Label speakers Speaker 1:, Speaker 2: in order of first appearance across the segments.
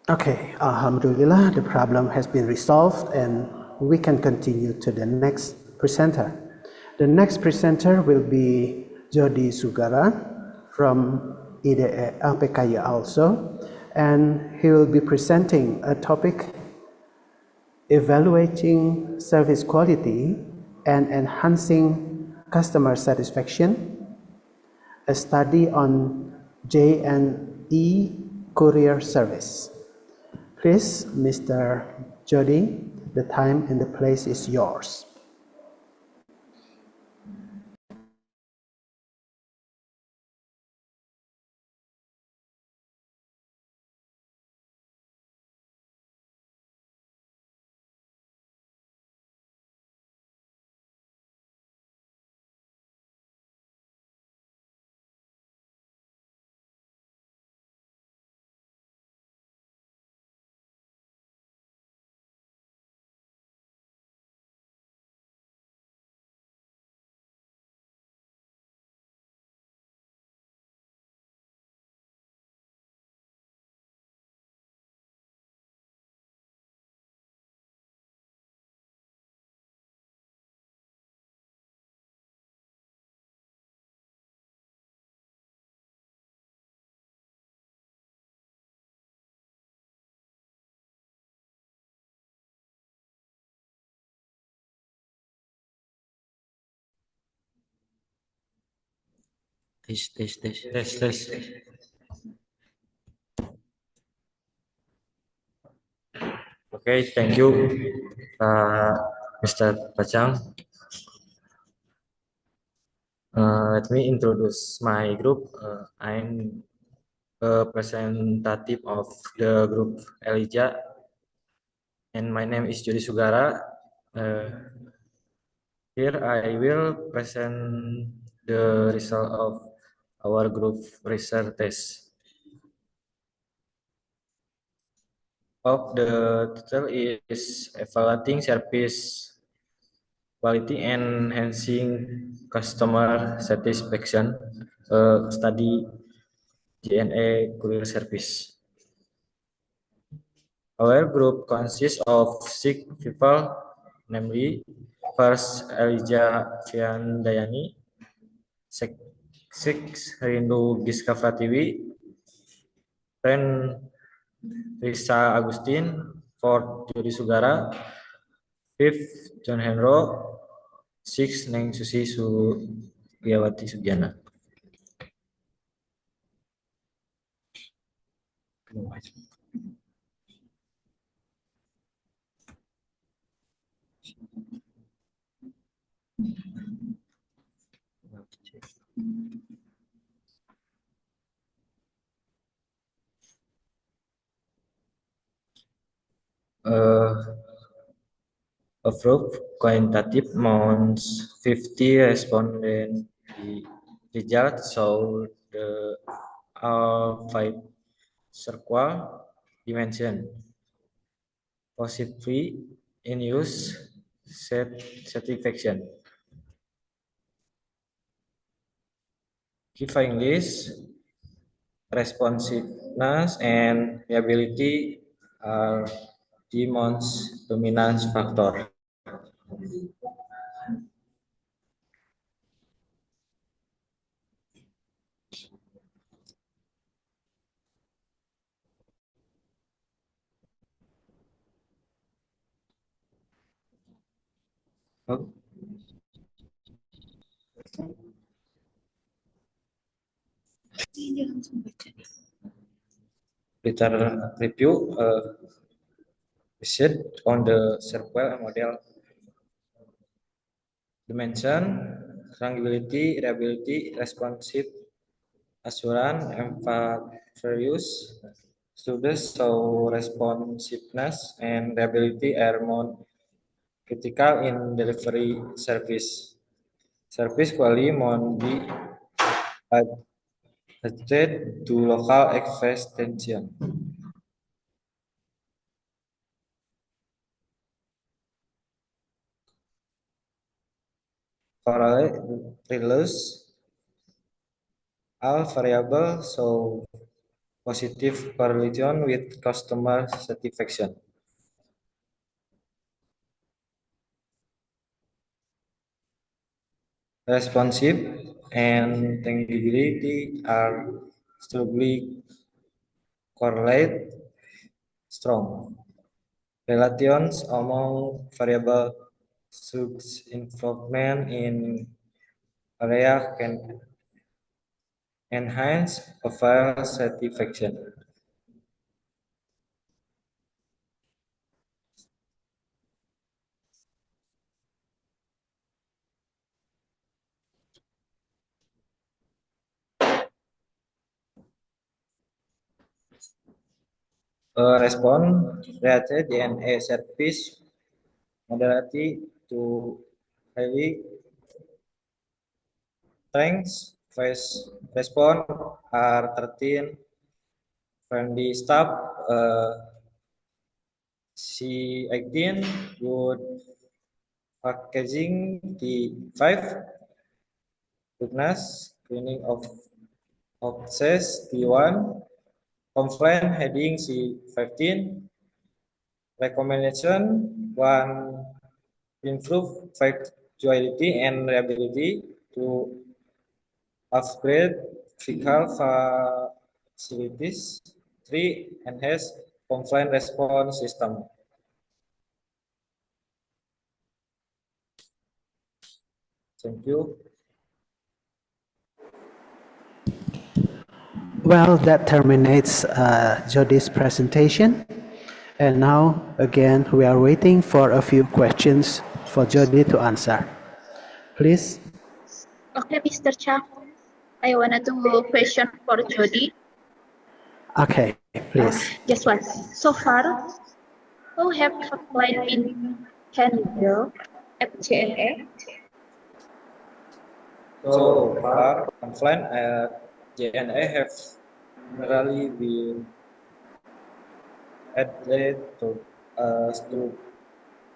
Speaker 1: Okay, Alhamdulillah, the problem has been resolved and we can continue to the next presenter. The next presenter will be Jody Sugara from IDE LPKY also, and he will be presenting a topic evaluating service quality and enhancing customer satisfaction, a study on J&E courier service. Please, Mr. Jody, the time and the place is yours.
Speaker 2: Tes, tes, tes.
Speaker 3: Tes, tes. Okay, thank you, Mr. Pachang. Let me introduce my group. I'm a representative of the group Elijah, and my name is Jody Sugara. Here I will present the result of our group research test. Of the title is evaluating service quality and enhancing customer satisfaction, study GNA courier service. Our group consists of 6 people, namely first Elijah Fiandayani, six Rindu Giska Pratiwi, then Risa Agustin, fourth Jody Sugara, fifth John Henro, sixth Neng Susi Suryawati Sugiana. Approved quantitative amounts 50 respondent results show the all 5 circle dimension positively in use satisfaction. Key findings, responsiveness and reliability are the most dominant factor. Later review based on the circle model dimension, rangeability, reliability, responsive, assurance, emphasis, studies show responsiveness and reliability are more critical in delivery service. Service quality must be adjusted to local expectation. Parallel all variables show positive correlation with customer satisfaction. Responsive and tangibility are strongly correlate strong. Relations among variable such improvement in area can enhance overall satisfaction. Respond rate DNA service moderately to highly thanks face respond are 13 friendly staff C18 good packaging T5 goodness cleaning of access T1 complaint heading C15 recommendation one improve factuality and reliability to upgrade physical facilities. 3. Enhance complaint response system. Thank you.
Speaker 1: Well, that terminates Jody's presentation. And now, again, we are waiting for a few questions for Jody to answer. Please.
Speaker 4: Okay, Mr. Chang, I wanted to question for Jody.
Speaker 1: Okay, please.
Speaker 4: Just one. So far, how have complaint been handled at JNA?
Speaker 3: So far, complaint at JNA have generally been added to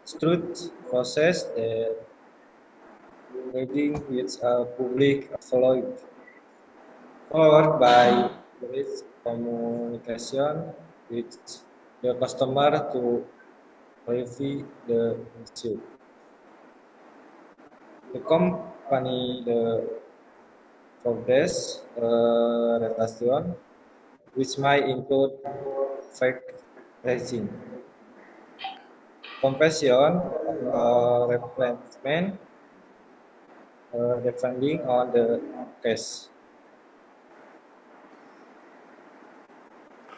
Speaker 3: strict process that leading with a public following, followed by risk communication with the customer to clarify the issue. The company progress relation, which might include fake raising, compassion, replacement, depending on the case.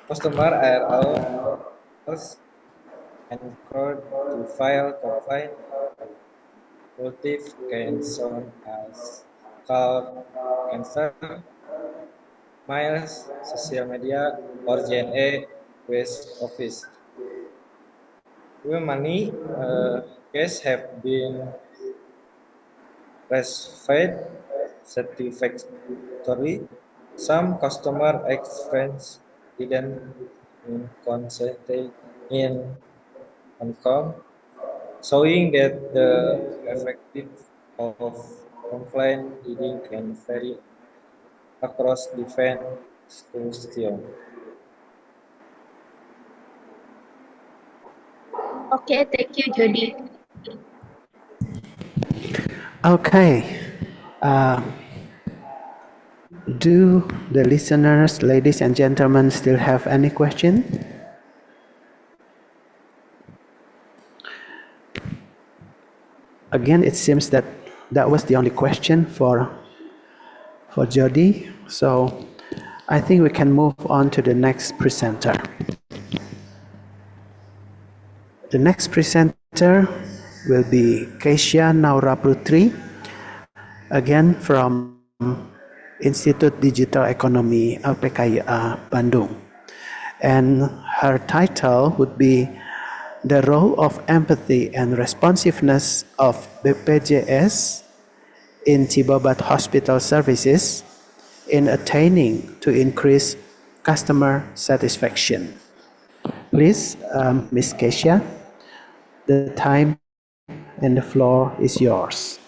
Speaker 3: Customer are also encouraged to file complaint motive cancel as call cancel, mails, social media, or JNA West Office. Many cases have been resolved satisfactorily. Some customer experience didn't inconsistent in Hong showing that the effective of complaint leading can vary across different institutions.
Speaker 4: Okay, thank you, Jody.
Speaker 1: Okay. Do the listeners, ladies and gentlemen, still have any question? Again, it seems that that was the only question for Jody. So I think we can move on to the next presenter. The next presenter will be Keisha Nauraputri, again from Institute Digital Economy LPKIA Bandung. And her title would be The Role of Empathy and Responsiveness of BPJS in Cibobat Hospital Services in attaining to increase customer satisfaction. Please, Ms. Keisha, the time and the floor is yours.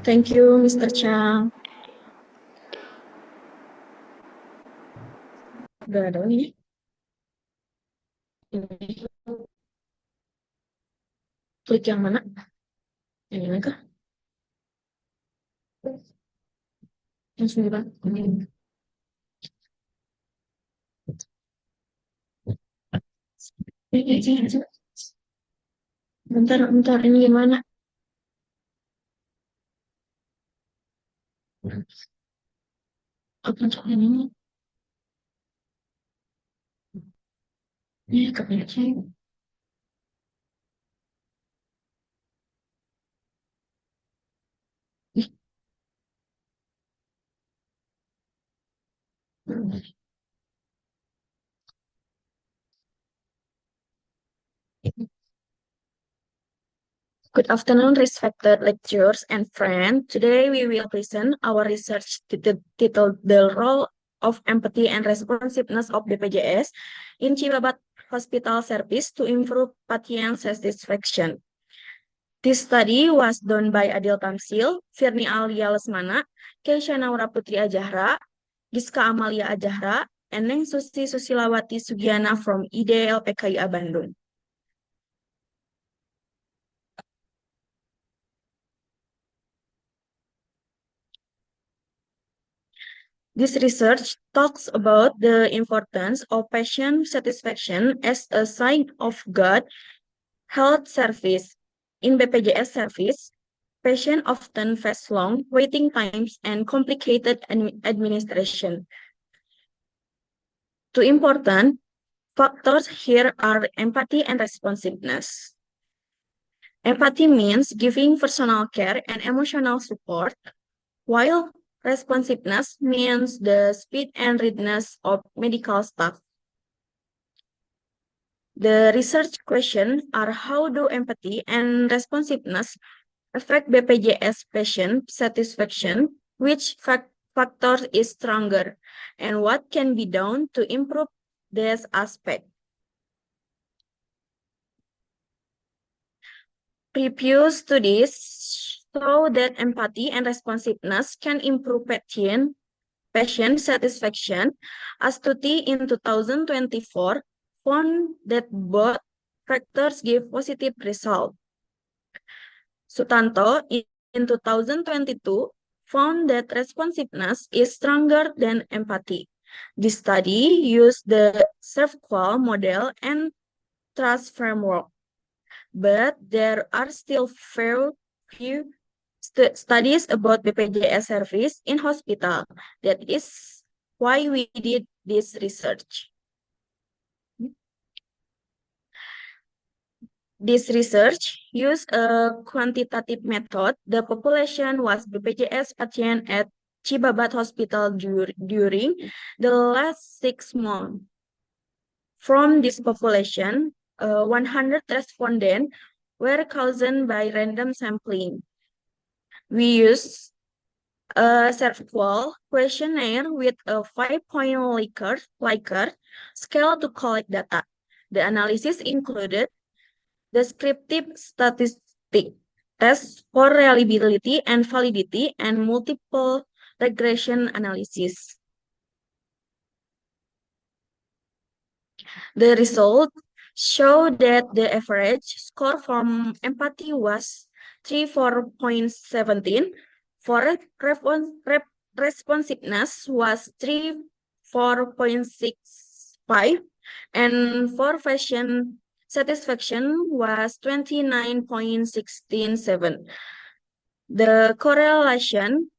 Speaker 5: Thank you, Mr. Chang. Udah ada nih. Ini klik yang mana? Yang ini kah? Yang 9. Bentar, ini gimana? Apa tuh ini? Ini kepencet. Good afternoon, respected lecturers and friends. Today we will present our research titled The Role of Empathy and Responsiveness of BPJS in Cibabat Hospital Service to Improve Patient Satisfaction. This study was done by Adil Tamsil, Firni Alia Lesmana, Keisha Naura Putri Ajahra, Giska Amalia Ajahra, and Neng Susi Susilawati Sugiana from IDLPKIA Bandung. This research talks about the importance of patient satisfaction as a sign of good health service. In BPJS service, patients often face long waiting times and complicated administration. Two important factors here are empathy and responsiveness. Empathy means giving personal care and emotional support, while responsiveness means the speed and readiness of medical staff. The research questions are how do empathy and responsiveness affect BPJS patient satisfaction, which factor is stronger, and what can be done to improve this aspect. Previous studies show that empathy and responsiveness can improve patient satisfaction. A study in 2024 found that both factors give positive results. Sutanto in 2022 found that responsiveness is stronger than empathy. This study used the SERVQUAL model and trust framework, but there are still few studies about BPJS service in hospital. That is why we did this research. This research used a quantitative method. The population was BPJS patient at Cibabat Hospital during the last 6 months. From this population, 100 respondents were chosen by random sampling. We used a SERVQUAL questionnaire with a 5-point Likert scale to collect data. The analysis included descriptive statistic tests for reliability and validity and multiple regression analysis. The results show that the average score from empathy was 34.17, for responsiveness was 34.65, and for patient satisfaction was 29.167. The correlation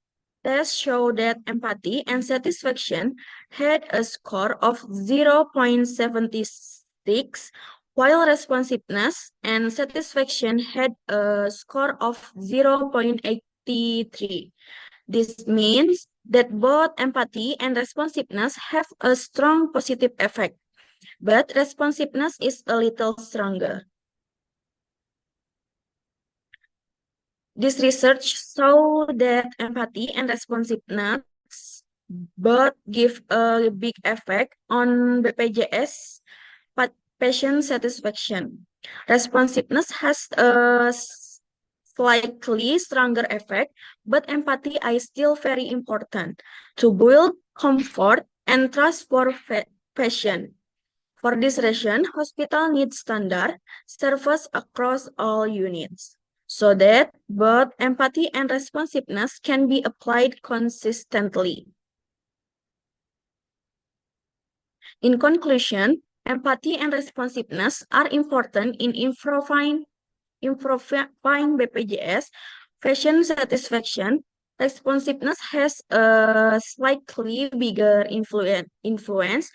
Speaker 5: tests show that empathy and satisfaction had a score of 0.76, while responsiveness and satisfaction had a score of 0.83. This means that both empathy and responsiveness have a strong positive effect, but responsiveness is a little stronger. This research showed that empathy and responsiveness both give a big effect on BPJS patient satisfaction. Responsiveness has a slightly stronger effect, but empathy is still very important to build comfort and trust for patient. For this reason, hospital needs standard service across all units so that both empathy and responsiveness can be applied consistently. In conclusion, empathy and responsiveness are important in improving BPJS patient satisfaction. Responsiveness has a slightly bigger influence,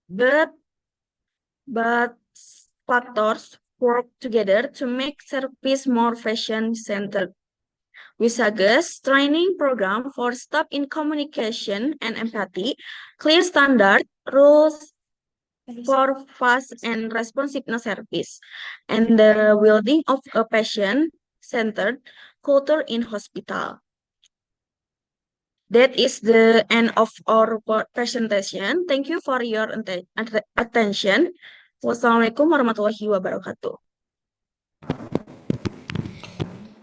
Speaker 5: but factors work together to make service more patient-centered. WISAGA's training program for staff in communication and empathy, clear standard rules for fast and responsiveness service, and the building of a patient-centered culture in hospital. That is the end of our presentation. Thank you for your attention. Wassalamualaikum warahmatullahi wabarakatuh.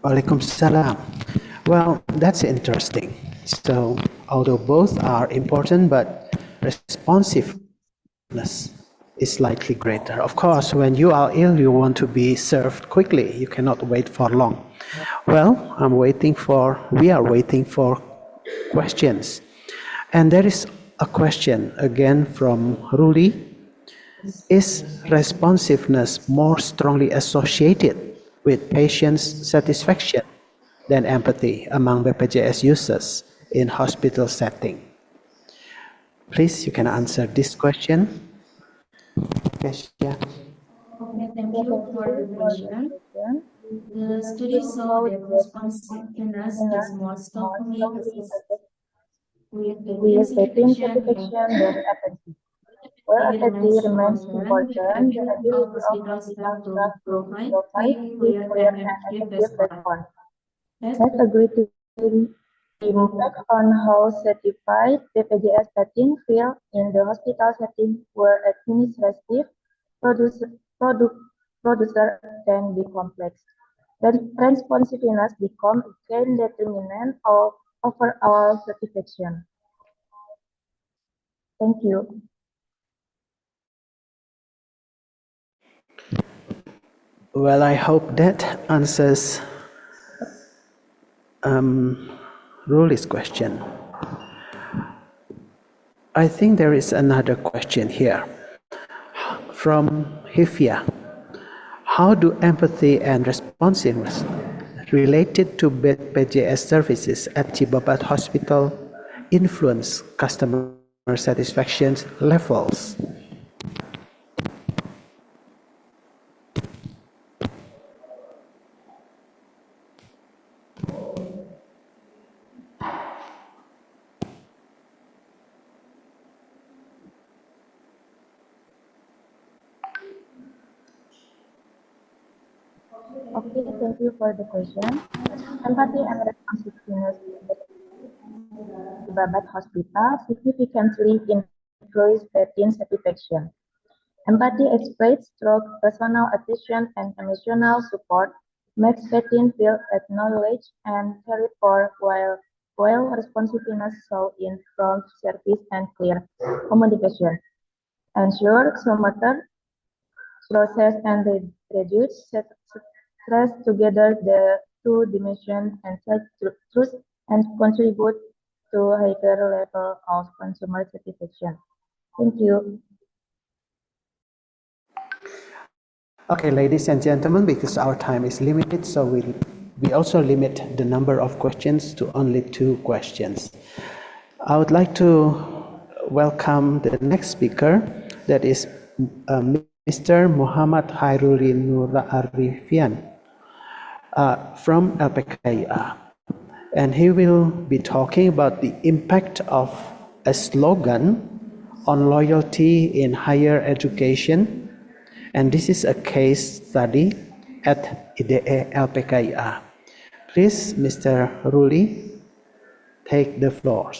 Speaker 1: Waalaikumsalam. Well, that's interesting. So, although both are important, but responsiveness is slightly greater. Of course, when you are ill, you want to be served quickly. You cannot wait for long. Well, we are waiting for questions. And there is a question again from Ruli. Is responsiveness more strongly associated with patient satisfaction than empathy among BPJS users in hospital setting? Please, you can answer this question. Kesha.
Speaker 6: Okay, thank you for the question. The study saw that responsiveness is more strongly associated with patient satisfaction than empathy. While empathy remains important, the ability of hospital staff to provide quick, clear, and effective response has a great impact on how certified BPJS patients feel in the hospital setting, where administrative producer can be complex. Responsiveness becomes a key determinant of overall satisfaction. Thank you.
Speaker 1: Well, I hope that answers Ruli's question. I think there is another question here from Hifia. How do empathy and responsiveness related to BPJS services at Cibabat Hospital influence customer satisfaction levels?
Speaker 6: Okay, thank you for the question. Empathy and responsiveness at Babat Hospital significantly influence patient satisfaction. Empathy expressed through personal attention and emotional support makes patients feel acknowledged and cared for, while responsiveness shows in prompt service and clear communication. Ensure smoother process and reduce stress together. The two dimensions and truth and contribute to a higher level of consumer satisfaction. Thank you.
Speaker 1: Okay, ladies and gentlemen, because our time is limited, so we also limit the number of questions to only 2 questions. I would like to welcome the next speaker, that is Mr. Muhammad Hairuli Nur Arifian from LPKIA. And he will be talking about the impact of a slogan on loyalty in higher education. And this is a case study at IDE LPKIA. Please, Mr. Ruli, take the floor.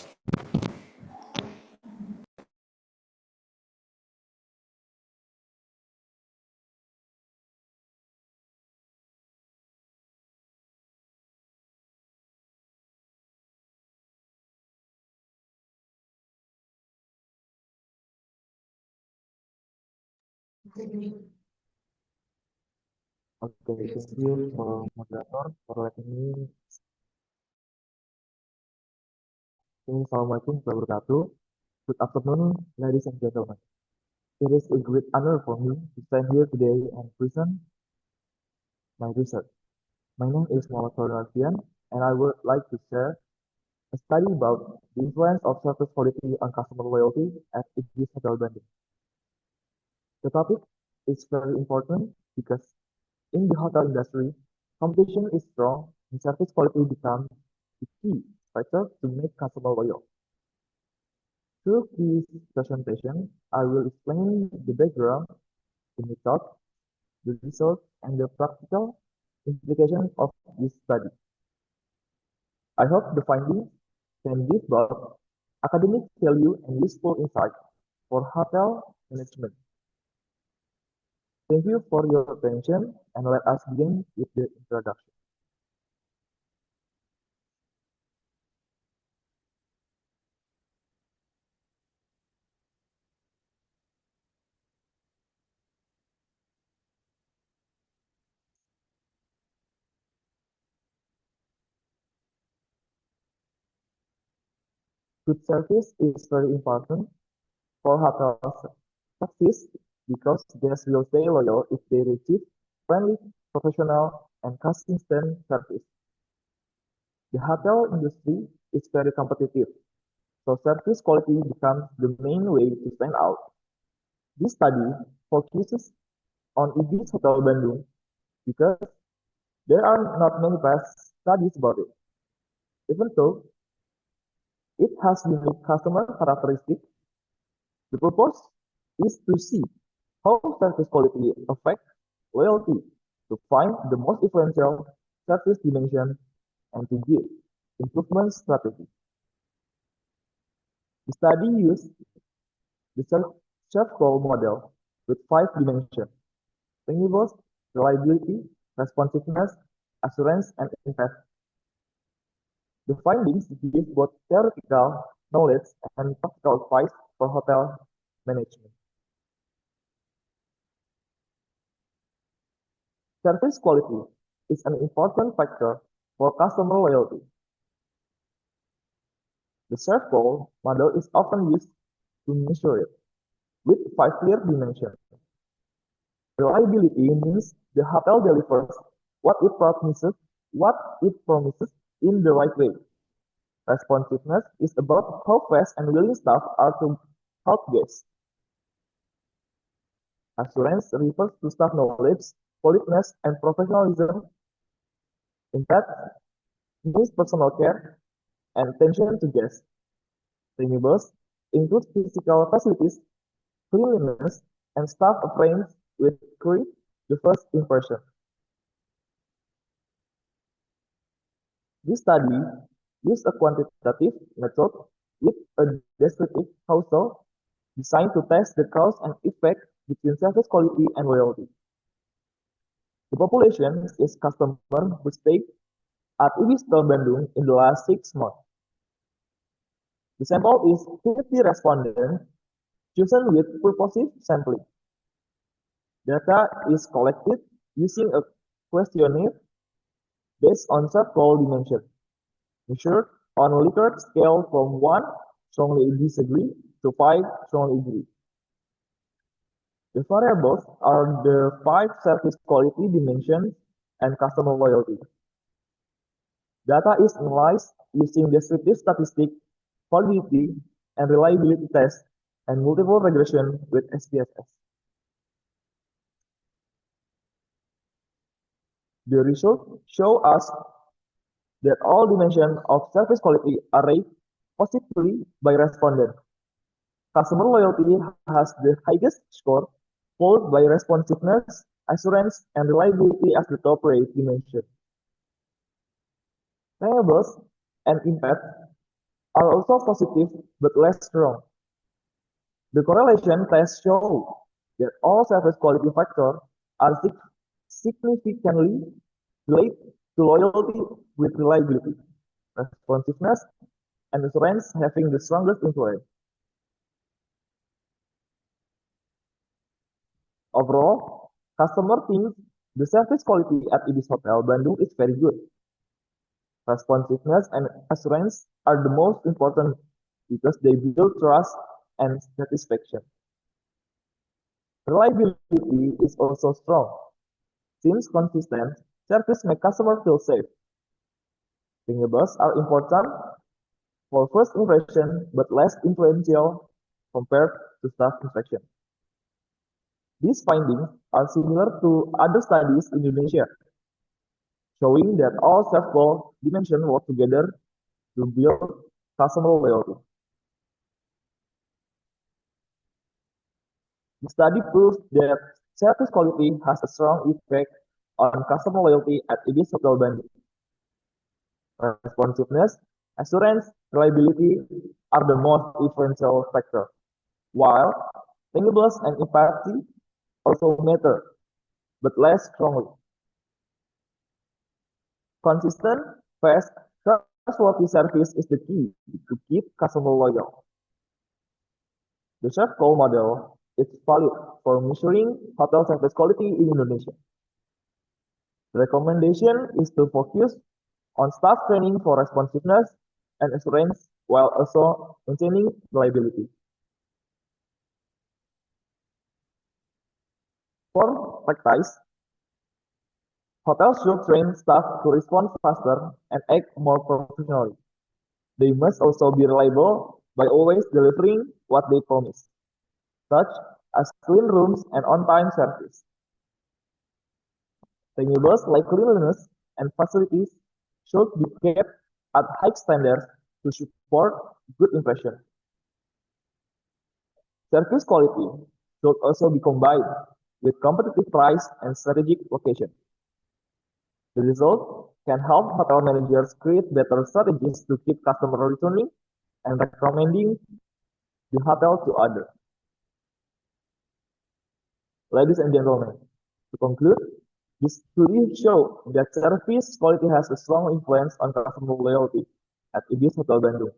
Speaker 7: Okay, thank you for moderator for letting me. Assalamualaikum warahmatullahi wabarakatuh. Good afternoon, ladies and gentlemen. It is a great honor for me to stand here today and present my research. My name is Muhammad Farhan, and I would like to share a study about the influence of service quality on customer loyalty at Ibis Hotel Bandung. The topic is very important because in the hotel industry, competition is strong and service quality becomes the key factor to make customer loyal. Through this presentation, I will explain the background, the method, the results, and the practical implications of this study. I hope the findings can give both academic value and useful insight for hotel management. Thank you for your attention, and let us begin with the introduction. Good service is very important for hotels success because guests will stay loyal if they receive friendly, professional, and consistent service. The hotel industry is very competitive, so service quality becomes the main way to stand out. This study focuses on Ibis Hotel Bandung because there are not many past studies about it. Even though it has unique customer characteristics, the purpose is to see how service quality affects loyalty, to find the most influential service dimension, and to give improvement strategy. The study used the self-call model with 5 dimensions: renewables, reliability, responsiveness, assurance, and impact. The findings give both theoretical knowledge and practical advice for hotel management. Service quality is an important factor for customer loyalty. The self-call model is often used to measure it, with 5 clear dimensions. Reliability means the hotel delivers what it promises in the right way. Responsiveness is about how fast and willing staff are to help guests. Assurance refers to staff knowledge, politeness, and professionalism. Impact means personal care and attention to guests. Renewables include physical facilities, cleanliness, and staff trained with create the first impression. This study used a quantitative method with a descriptive causal designed to test the cause and effect between service quality and loyalty. The population is customers who stayed at Ibis Hotel Bandung in the last 6 months. The sample is 50 respondents chosen with purposive sampling. Data is collected using a questionnaire based on self-call dimension, measured on a Likert scale from 1 strongly disagree to 5 strongly agree. The variables are the 5 service quality dimensions and customer loyalty. Data is analyzed using descriptive statistics, validity, and reliability tests, and multiple regression with SPSS. The results show us that all dimensions of service quality are rated positively by respondents. Customer loyalty has the highest score, followed by responsiveness, assurance, and reliability as the top rated dimension. Renewables and impact are also positive but less strong. The correlation tests show that all service quality factors are significantly related to loyalty with reliability, responsiveness, and assurance having the strongest influence. Overall, customer thinks the service quality at Ibis Hotel Bandung is very good. Responsiveness and assurance are the most important because they build trust and satisfaction. Reliability is also strong. Since consistent service makes customers feel safe. Ringables are important for first impression but less influential compared to staff interaction. These findings are similar to other studies in Indonesia, showing that all several dimensions work together to build customer loyalty. The study proves that service quality has a strong effect on customer loyalty at Ibis Hotel Bandung. Responsiveness, assurance, reliability are the most influential factors, while ringables and empathy also matter, but less strongly. Consistent, fast, trustworthy service is the key to keep customer loyal. The Chef Call model is valid for measuring hotel service quality in Indonesia. The recommendation is to focus on staff training for responsiveness and assurance while also maintaining reliability. For practice, hotels should train staff to respond faster and act more professionally. They must also be reliable by always delivering what they promise, such as clean rooms and on-time service. Ringables like cleanliness and facilities should be kept at high standards to support good impression. Service quality should also be combined with competitive price and strategic location. The result can help hotel managers create better strategies to keep customers returning and recommending the hotel to others. Ladies and gentlemen, to conclude, this study shows that service quality has a strong influence on customer loyalty at Ibis Hotel Bandung.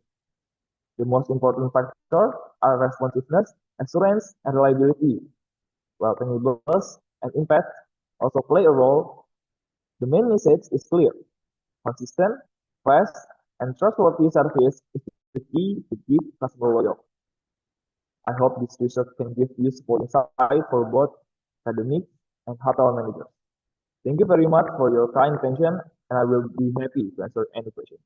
Speaker 7: The most important factors are responsiveness, assurance, and reliability, while ringables and impact also play a role. The main message is clear: consistent, fast, and trustworthy service is the key to keep customer loyal. I hope this research can give useful insight for both academics and hotel managers. Thank you very much for your kind attention, and I will be happy to answer any question.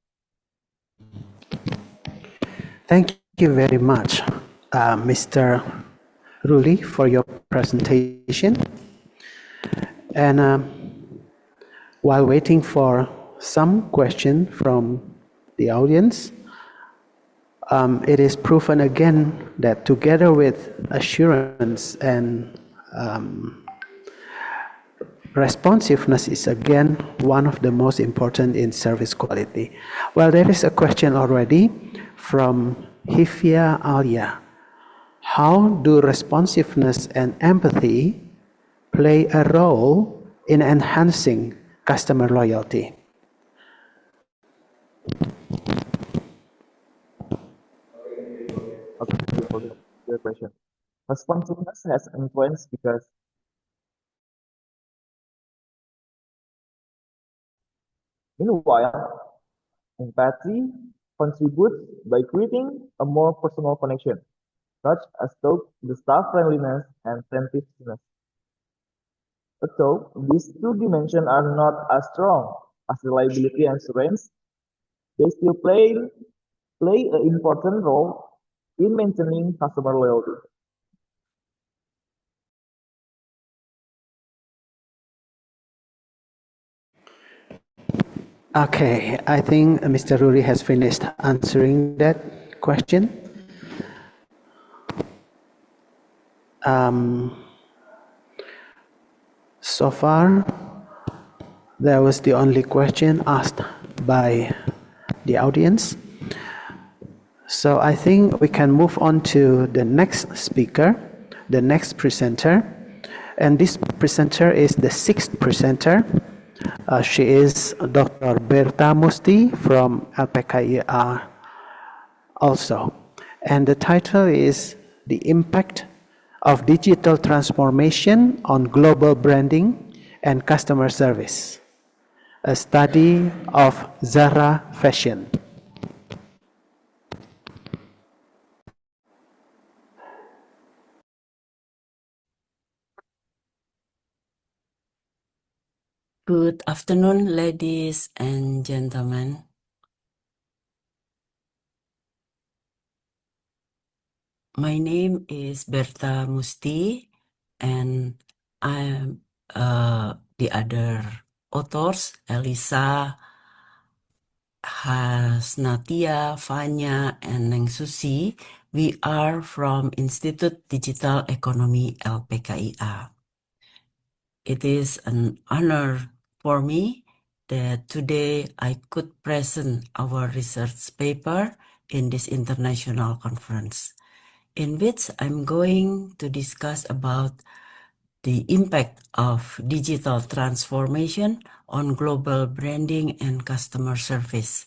Speaker 1: Thank you very much, Mr. Ruli, for your presentation. And while waiting for some question from the audience, it is proven again that together with assurance and responsiveness is again one of the most important in service quality. Well, there is a question already from Hifia Alia. How do responsiveness and empathy play a role in enhancing customer loyalty?
Speaker 7: Okay, thank you for the question. Responsiveness has influence because meanwhile, empathy contributes by creating a more personal connection, such as through the staff friendliness and attentiveness. Although these two dimensions are not as strong as reliability and assurance, they still play an important role in maintaining customer loyalty.
Speaker 1: Okay, I think Mr. Ruri has finished answering that question. So far, that was the only question asked by the audience. So I think we can move on to the next speaker, the next presenter. And this presenter is the sixth presenter. She is Dr. Berta Musti from LPKIR also. And the title is The Impact of digital transformation on global branding and customer service, a study of Zara Fashion.
Speaker 2: Good afternoon, ladies and gentlemen. My name is Berta Musti, and I'm the other authors, Elisa, Hasnatia, Fanya, and Neng Susi. We are from Institute Digital Economy LPKIA. It is an honor for me that today I could present our research paper in this international conference, in which I'm going to discuss about the impact of digital transformation on global branding and customer service,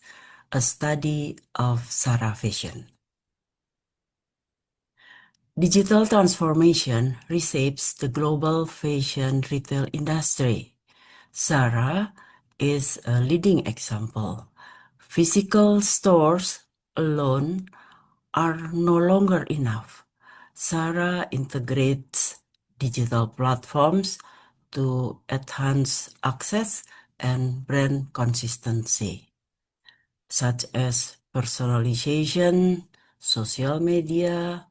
Speaker 2: a study of Zara Fashion. Digital transformation reshapes the global fashion retail industry. Zara is a leading example. Physical stores alone are no longer enough. Zara integrates digital platforms to enhance access and brand consistency, such as personalization, social media,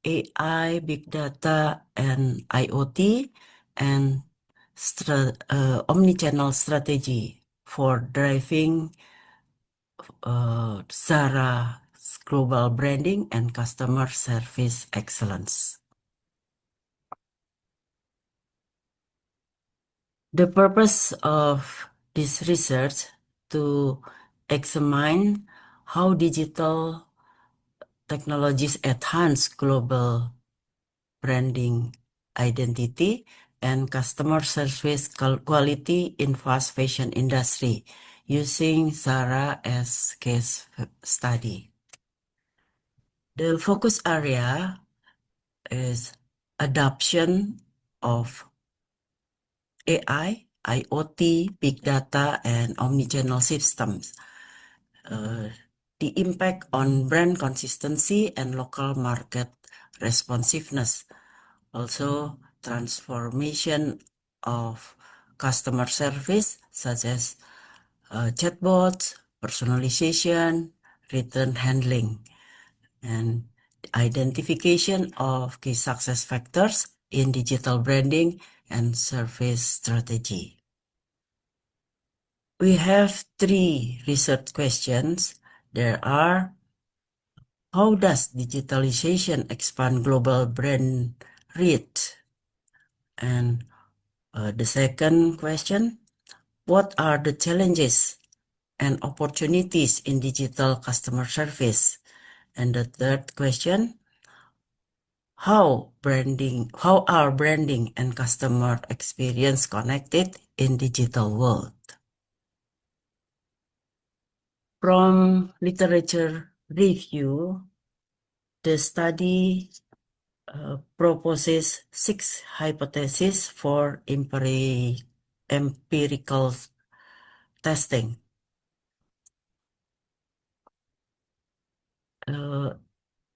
Speaker 2: AI, big data, and IoT, and omnichannel strategy for driving Zara's global branding and customer service excellence. The purpose of this research to examine how digital technologies enhance global branding identity and customer service quality in fast fashion industry using Zara as case study. The focus area is adoption of AI, IoT, big data, and omnichannel systems. The impact on brand consistency and local market responsiveness. Also, transformation of customer service such as chatbots, personalization, return handling, and identification of key success factors in digital branding and service strategy. We have 3 research questions. There are: how does digitalization expand global brand reach? And the second question, what are the challenges and opportunities in digital customer service? And the third question, how are branding and customer experience connected in digital world? From literature review, the study proposes 6 hypotheses for empirical testing.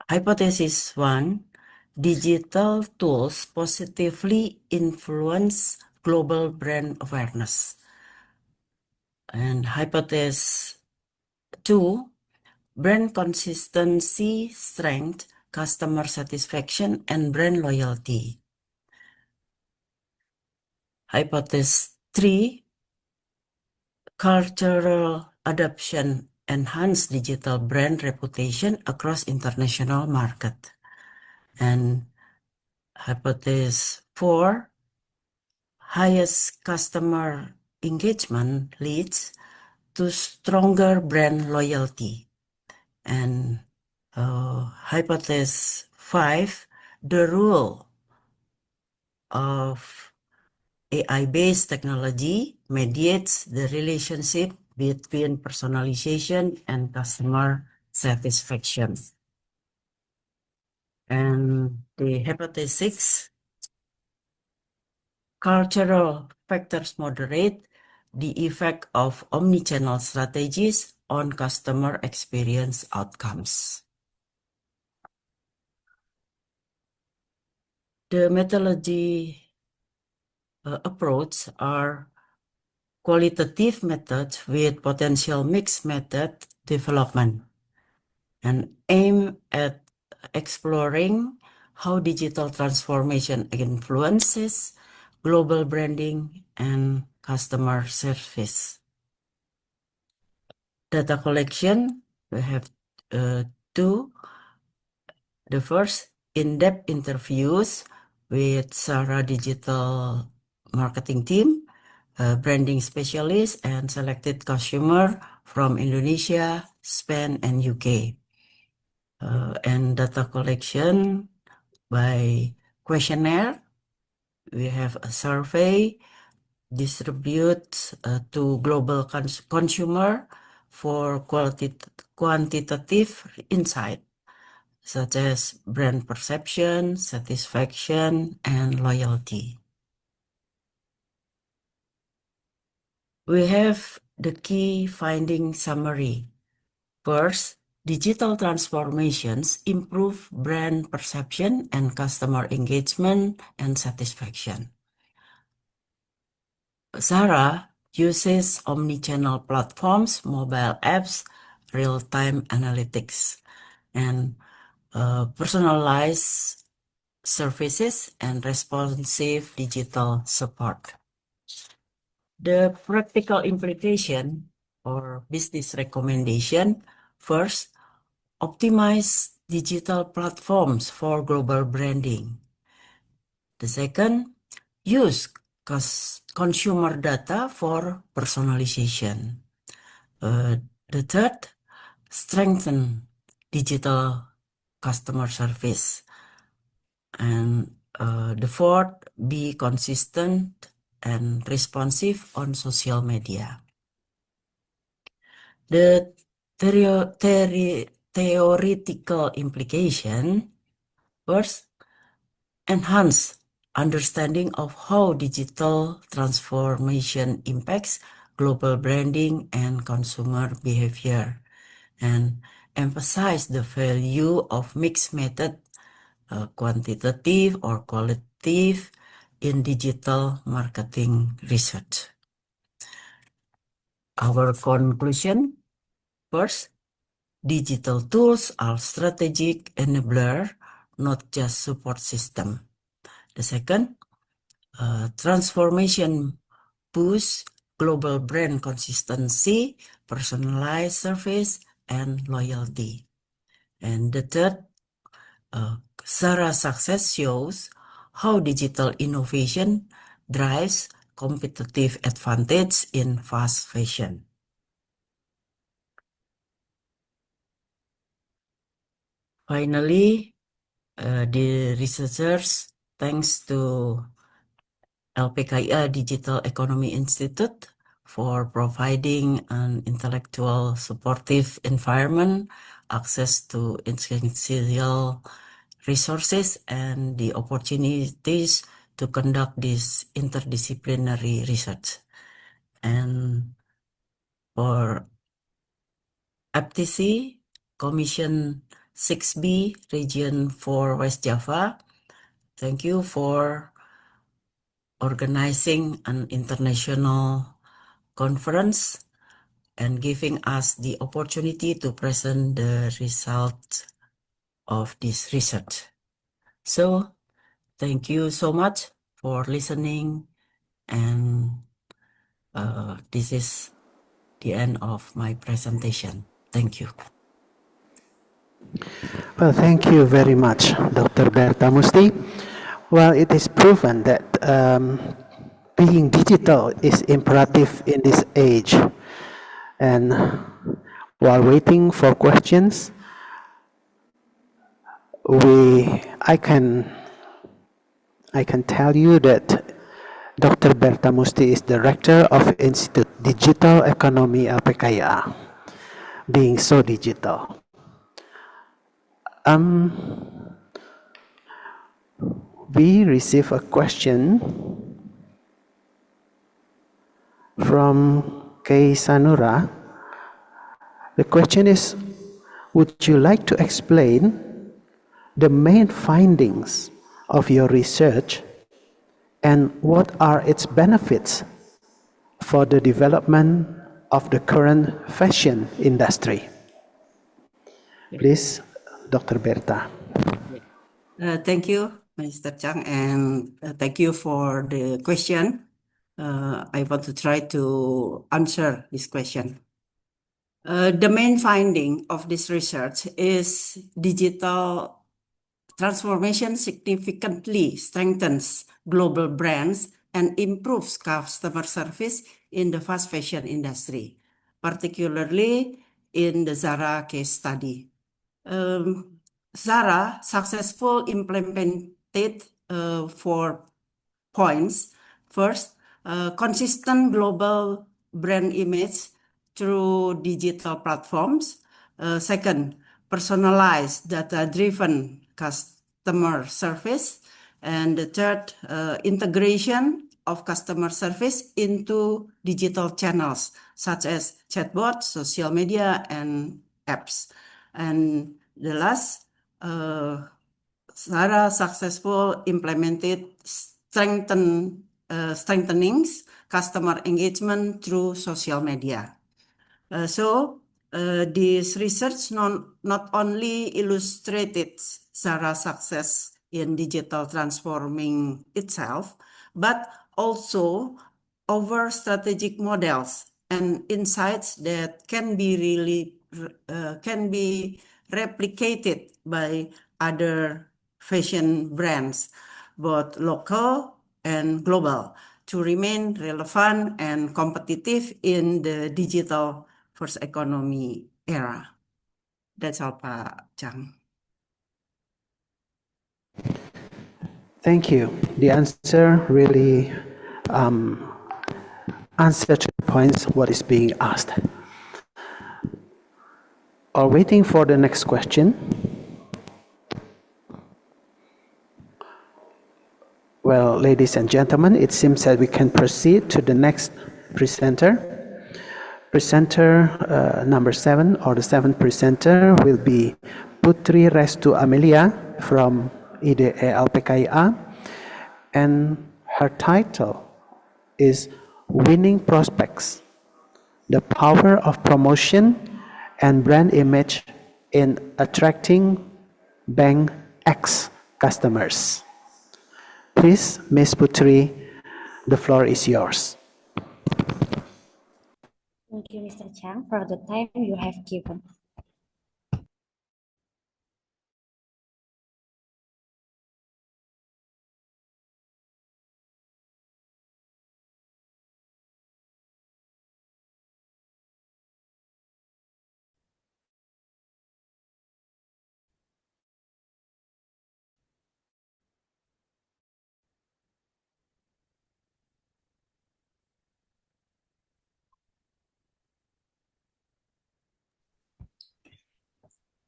Speaker 2: Hypothesis 1, digital tools positively influence global brand awareness. And hypothesis 2, brand consistency, strength, customer satisfaction, and brand loyalty. Hypothesis 3, cultural adoption enhance digital brand reputation across international market. And hypothesis 4, highest customer engagement leads to stronger brand loyalty. And hypothesis 5, the role of AI-based technology mediates the relationship between personalization and customer satisfaction. And the hypothesis 6, cultural factors moderate the effect of omnichannel strategies on customer experience outcomes. The methodology approach are qualitative methods with potential mixed method development and aim at exploring how digital transformation influences global branding and customer service. Data collection, we have two. The first, in-depth interviews with Sarah Digital Marketing Team, branding specialists, and selected customer from Indonesia, Spain, and UK. And data collection by questionnaire. We have a survey distribute to global consumer for quantitative insight, such as brand perception, satisfaction, and loyalty. We have the key finding summary. First, digital transformations improve brand perception and customer engagement and satisfaction. Sarah uses omnichannel platforms, mobile apps, real-time analytics, and personalized services and responsive digital support. The practical implication or business recommendation: first, optimize digital platforms for global branding. The second, use consumer data for personalization. The third, strengthen digital customer service. And the fourth, be consistent and responsive on social media. The theoretical implication: first, enhance understanding of how digital transformation impacts global branding and consumer behavior, and emphasize the value of mixed method, quantitative or qualitative, in digital marketing research. Our conclusion: first, digital tools are strategic enabler, not just support system. The second, transformation boosts global brand consistency, personalized service, and loyalty. And the third, Sarah's success shows how digital innovation drives competitive advantage in fast fashion. Finally, the researchers, thanks to LPKIA Digital Economy Institute for providing an intellectual supportive environment, access to essential resources, and the opportunities to conduct this interdisciplinary research. And for FTC, Commission 6B, Region 4 West Java, thank you for organizing an international conference and giving us the opportunity to present the results of this research. So, thank you so much for listening, and this is the end of my presentation. Thank you.
Speaker 1: Well, thank you very much, Dr. Bertamusti. Well, it is proven that being digital is imperative in this age. And while waiting for questions, I can tell you that Dr. Bertamusti is Director of Institute Digital Economy LPKIA, being so digital. we receive a question from Kay Sanura. The question is, would you like to explain the main findings of your research and what are its benefits for the development of the current fashion industry? Please, Dr. Berta.
Speaker 2: Thank you, Mr. Chang, and thank you for the question. I want to try to answer this question. The main finding of this research is digital transformation significantly strengthens global brands and improves customer service in the fast fashion industry, particularly in the Zara case study. Zara successful implemented 4 points. First, consistent global brand image through digital platforms. Second, personalized data-driven customer service. And the third, integration of customer service into digital channels such as chatbots, social media, and apps. And the last, Zara successful implemented strengthening customer engagement through social media. This research not only illustrated Zara's success in digital transforming itself, but also over strategic models and insights that can be replicated by other fashion brands, both local and global, to remain relevant and competitive in the digital first economy era. That's all, Pak Chang.
Speaker 1: Thank you. The answer really answered to the points what is being asked. While waiting for the next question, well, ladies and gentlemen, it seems that we can proceed to the next presenter. Presenter number 7, or the 7th presenter, will be Putri Restu Amelia from IDE LPKIA, and her title is Winning Prospects, the Power of Promotion and Brand Image in Attracting Bank X Customers. Please, Ms. Putri, the floor is yours.
Speaker 8: Thank you, Mr. Chang, for the time you have given.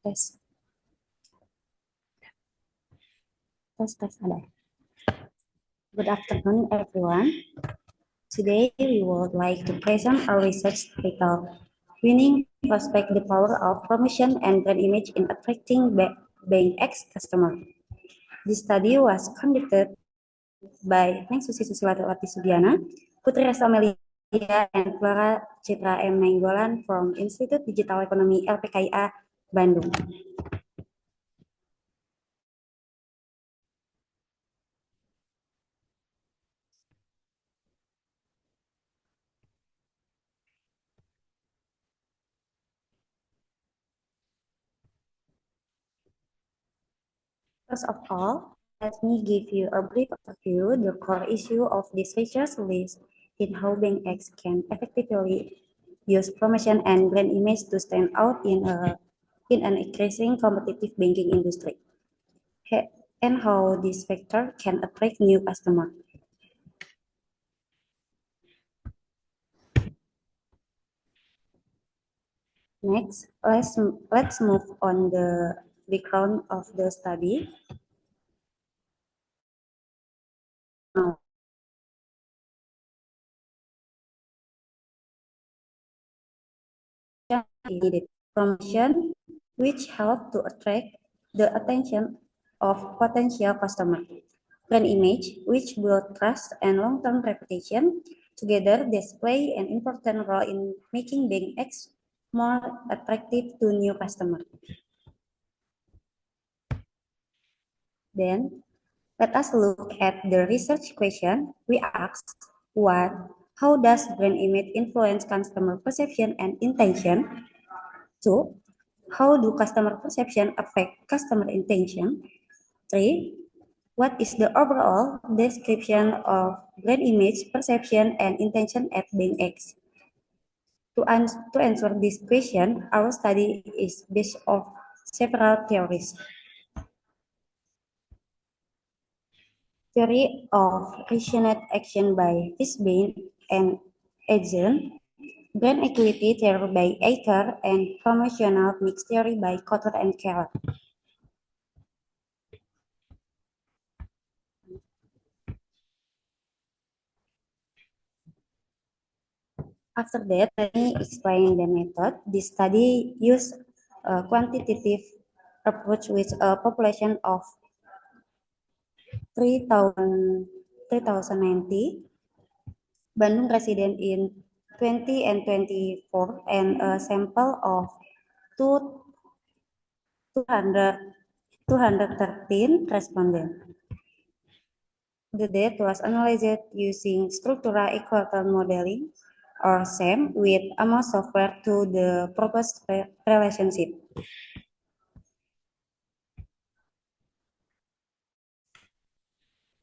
Speaker 8: Tes. Ada. Good afternoon, everyone. Today, we would like to present our research titled Winning Prospect, the Power of Promotion and Brand Image in Attracting Bank X Customer. This study was conducted by Neng Susi Susilawati Sudiana, Putri Restu Amelia, and Flora Citra M. Nainggolan from Institut Digital Ekonomi LPKIA, Bandung. First of all, let me give you a brief overview. The core issue of this research lies in how Bank X can effectively use promotion and brand image to stand out in an increasing competitive banking industry, and how this factor can attract new customers. Next, let's move on the background of the study. needed. Promotion, which help to attract the attention of potential customers. Brand image, which build trust and long-term reputation. Together, they play an important role in making Bank X more attractive to new customers. Then, let us look at the research question. We asked, 1. How does brand image influence customer perception and intention? 2. How do customer perception affect customer intention? 3. What is the overall description of brand image, perception, and intention at Bank X? To answer this question, our study is based on several theories. Theory of resonant action by Fishbein and Edgen, brand equity theory by Aker, and promotional mix theory by Kotler and Keller. After that, let me explain the method. This study used a quantitative approach with a population of 3,090 Bandung resident in 20 and 24 and a sample of 213 respondents. The data was analyzed using structural equilibrium modeling or SEM with AMOS software to the proposed relationship.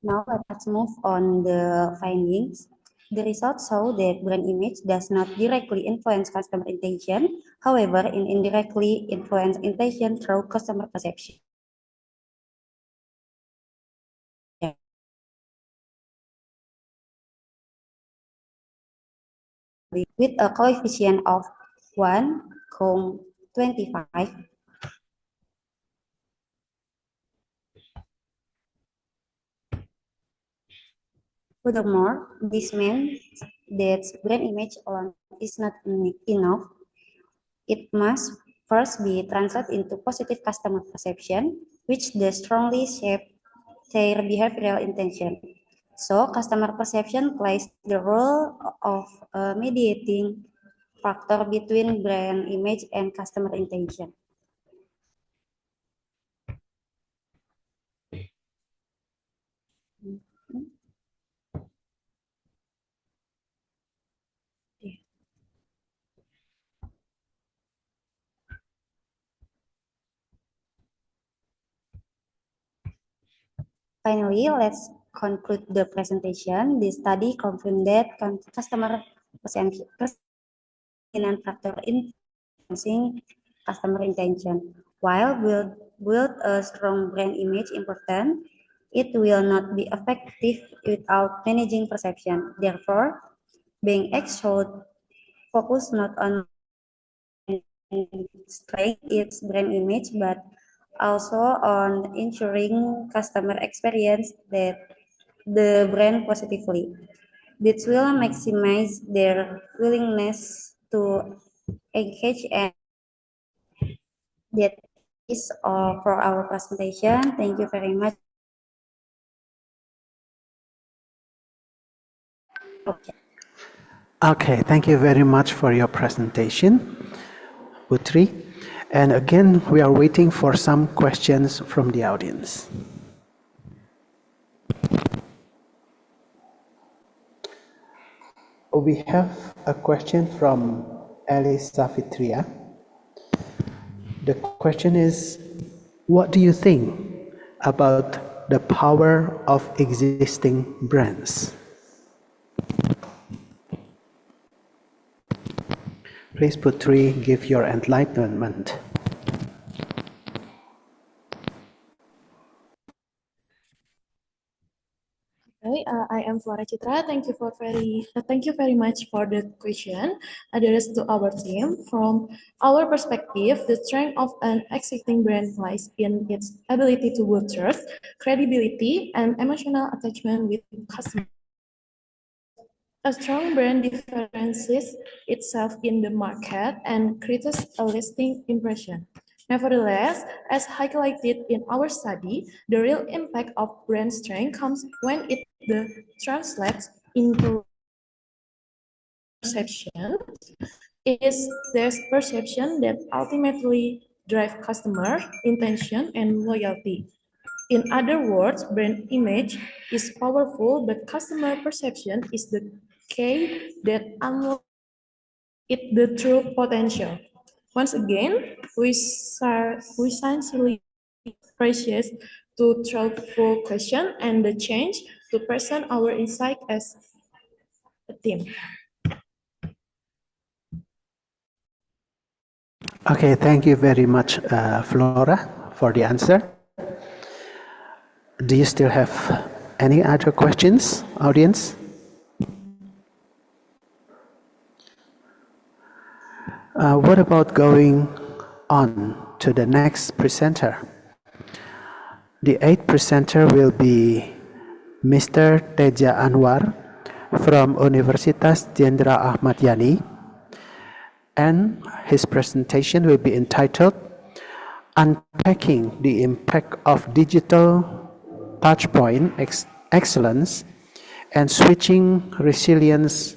Speaker 8: Now let us move on the findings. The results show that brand image does not directly influence customer intention, however, it indirectly influence intention through customer perception. With a coefficient of 1,25, furthermore, this means that brand image alone is not enough. It must first be translated into positive customer perception, which does strongly shape their behavioral intention. So, customer perception plays the role of a mediating factor between brand image and customer intention. Finally, let's conclude the presentation. The study confirmed that customer perception factor influencing customer intention. While build a strong brand image important, it will not be effective without managing perception. Therefore, Bank X should focus not on strength its brand image, but also on ensuring customer experience that the brand positively. This will maximize their willingness to engage, and that is all for our presentation. Thank you very much.
Speaker 1: Okay, thank you very much for your presentation, Putri. And again, we are waiting for some questions from the audience. We have a question from Alice Safitria. The question is, what do you think about the power of existing brands? Please, Putri, give your enlightenment.
Speaker 9: Okay, I am Flora Citra. Thank you very much for the question addressed to our team. From our perspective, the strength of an existing brand lies in its ability to build trust, credibility, and emotional attachment with customers. A strong brand differentiates itself in the market and creates a lasting impression. Nevertheless, as highlighted in our study, the real impact of brand strength comes when it translates into perception. It is this perception that ultimately drives customer intention and loyalty. In other words, brand image is powerful, but customer perception is the key that unlocks the true potential. Once again, we sincerely appreciate to thoughtful question and the change to present our insight as a team.
Speaker 1: Okay, thank you very much, Flora, for the answer. Do you still have any other questions, audience? What about going on to the next presenter? The eighth presenter will be Mr. Teja Anwar from Universitas Jenderal Ahmad Yani, and his presentation will be entitled Unpacking the Impact of Digital Touchpoint Excellence and Switching Resilience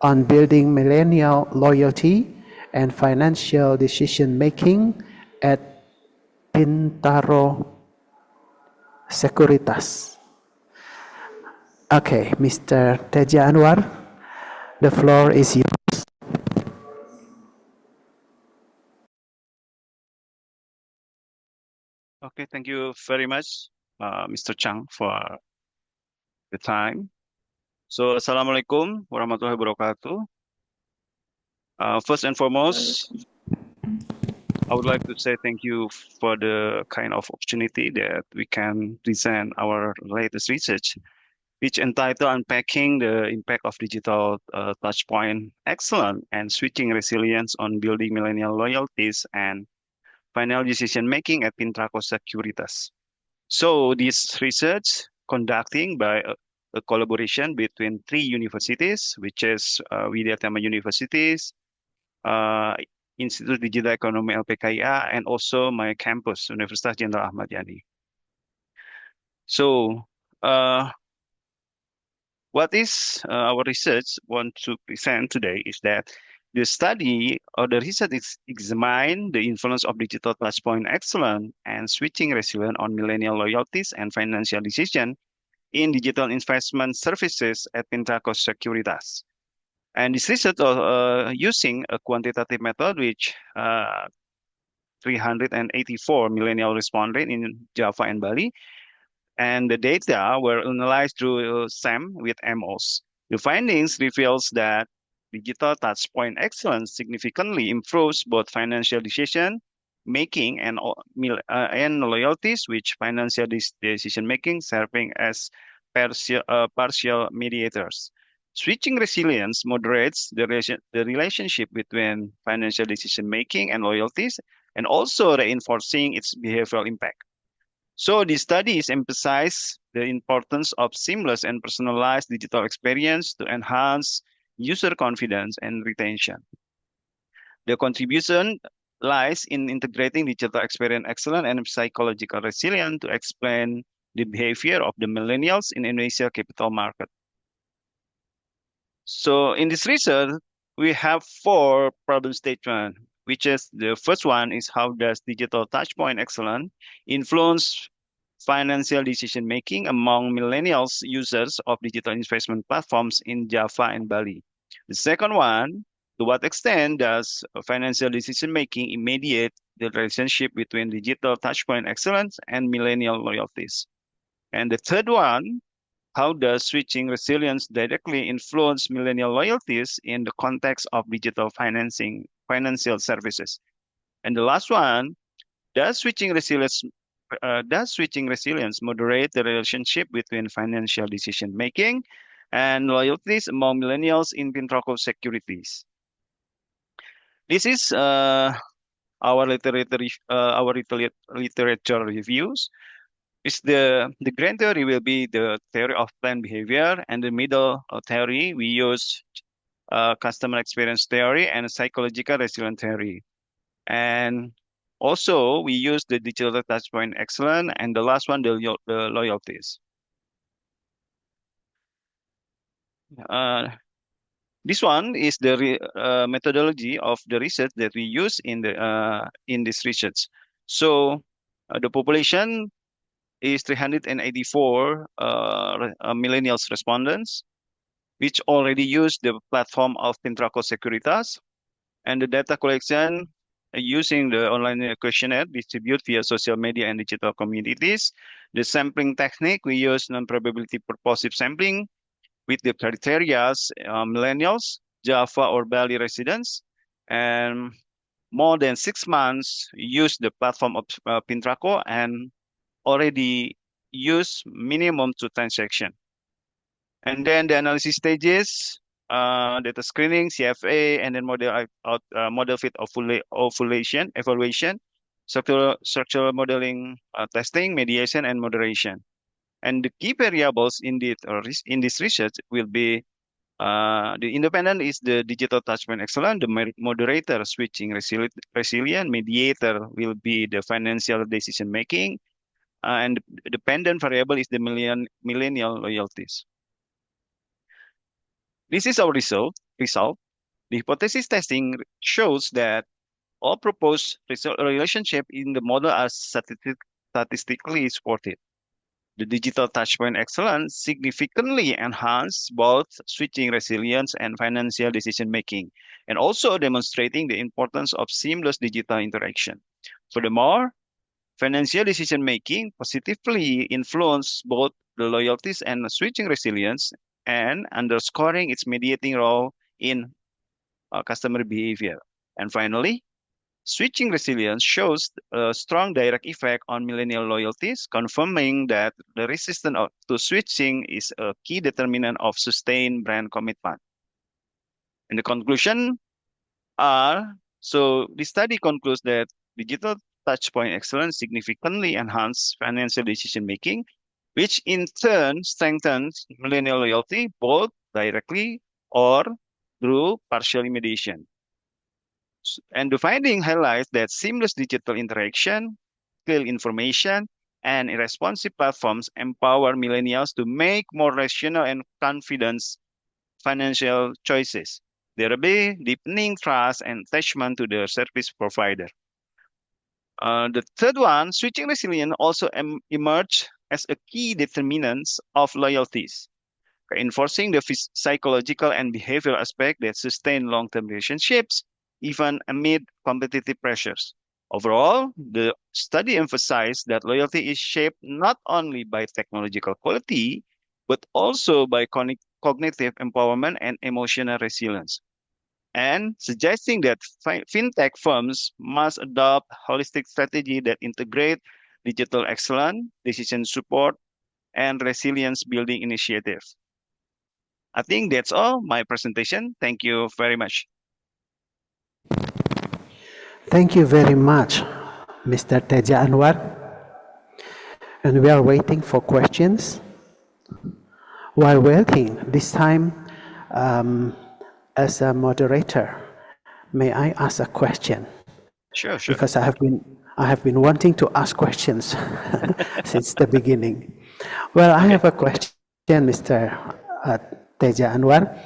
Speaker 1: on Building Millennial Loyalty and Financial Decision-Making at Bintaro Sekuritas. Okay, Mr. Teja Anwar, the floor is yours.
Speaker 10: Okay, thank you very much, Mr. Chang, for the time. So, Assalamualaikum warahmatullahi wabarakatuh. First and foremost, I would like to say thank you for the kind of opportunity that we can present our latest research, which entitled Unpacking the Impact of Digital Touchpoint Excellence and Switching Resilience on Building Millennial Loyalties and Final Decision-Making at Pintraco Securitas. So this research conducting by a collaboration between 3 universities, which is Widya Tama Universities, Institute Digital Economy LPKIA, and also my campus, Universitas Jenderal Ahmad Yani. So what is our research want to present today is that the study or the research examine the influence of digital touchpoint excellence and switching resilience on millennial loyalties and financial decision in digital investment services at Pintraco Securitas. And this research using a quantitative method which 384 millennial respondents in Java and Bali. And the data were analyzed through SAM with MOS. The findings reveals that digital touchpoint excellence significantly improves both financial decision making and loyalties, which financial decision making serving as partial mediators. Switching resilience moderates the relationship between financial decision making and loyalties, and also reinforcing its behavioral impact. So these studies emphasize the importance of seamless and personalized digital experience to enhance user confidence and retention. The contribution lies in integrating digital experience excellence and psychological resilience to explain the behavior of the millennials in Indonesia capital market. So in this research, we have 4 problem statements, which is the first one is how does digital touchpoint excellence influence financial decision making among millennials users of digital investment platforms in Java and Bali. The second one, to what extent does financial decision making mediate the relationship between digital touchpoint excellence and millennial loyalties? And the third one, how does switching resilience directly influence millennial loyalties in the context of digital financial services? And the last one, does switching resilience does switching resilience moderate the relationship between financial decision making and loyalties among millennials in Pintraco Securities? This is our literature reviews. Is the grand theory will be the theory of planned behavior, and the middle theory we use customer experience theory and psychological resilience theory. And also we use the digital touchpoint excellence, and the last one the loyalties. This one is the methodology of the research that we use in this research. So the population is 384 millennials respondents, which already use the platform of Pintraco Securitas, and the data collection using the online questionnaire distributed via social media and digital communities. The sampling technique, we use non-probability purposive sampling with the criteria millennials, Java or Bali residents, and more than 6 months use the platform of Pintraco and already use minimum 2 transactions. And then the analysis stages, data screening, CFA, and then model fit evaluation, structural modeling, testing, mediation, and moderation. And the key variables in this research will be the independent is the digital touchpoint excellence, the moderator switching resilient, mediator will be the financial decision making, and the dependent variable is the millennial loyalties. This is our result. The hypothesis testing shows that all proposed relationship in the model are statistically supported. The digital touchpoint excellence significantly enhanced both switching resilience and financial decision making, and also demonstrating the importance of seamless digital interaction. Furthermore, financial decision making positively influenced both the loyalties and switching resilience, and underscoring its mediating role in customer behavior. And finally, switching resilience shows a strong direct effect on millennial loyalties, confirming that the resistance to switching is a key determinant of sustained brand commitment. And the conclusion are, so the study concludes that digital touchpoint excellence significantly enhance financial decision making, which in turn strengthens millennial loyalty both directly or through partial mediation. And the finding highlights that seamless digital interaction, clear information, and responsive platforms empower millennials to make more rational and confident financial choices, thereby deepening trust and attachment to their service provider. The third one, switching resilience also emerged as a key determinant of loyalties, reinforcing the psychological and behavioral aspect that sustain long-term relationships, even amid competitive pressures. Overall, the study emphasized that loyalty is shaped not only by technological quality, but also by cognitive empowerment and emotional resilience, and suggesting that fintech firms must adopt holistic strategy that integrate digital excellence, decision support, and resilience building initiatives. I think that's all my presentation. Thank you very much.
Speaker 1: Thank you very much, Mr. Teja Anwar. And we are waiting for questions. While waiting, this time, as a moderator, may I ask a question?
Speaker 10: Sure.
Speaker 1: Because I have been wanting to ask questions since the beginning. Well, I have a question, Mr. Teja Anwar.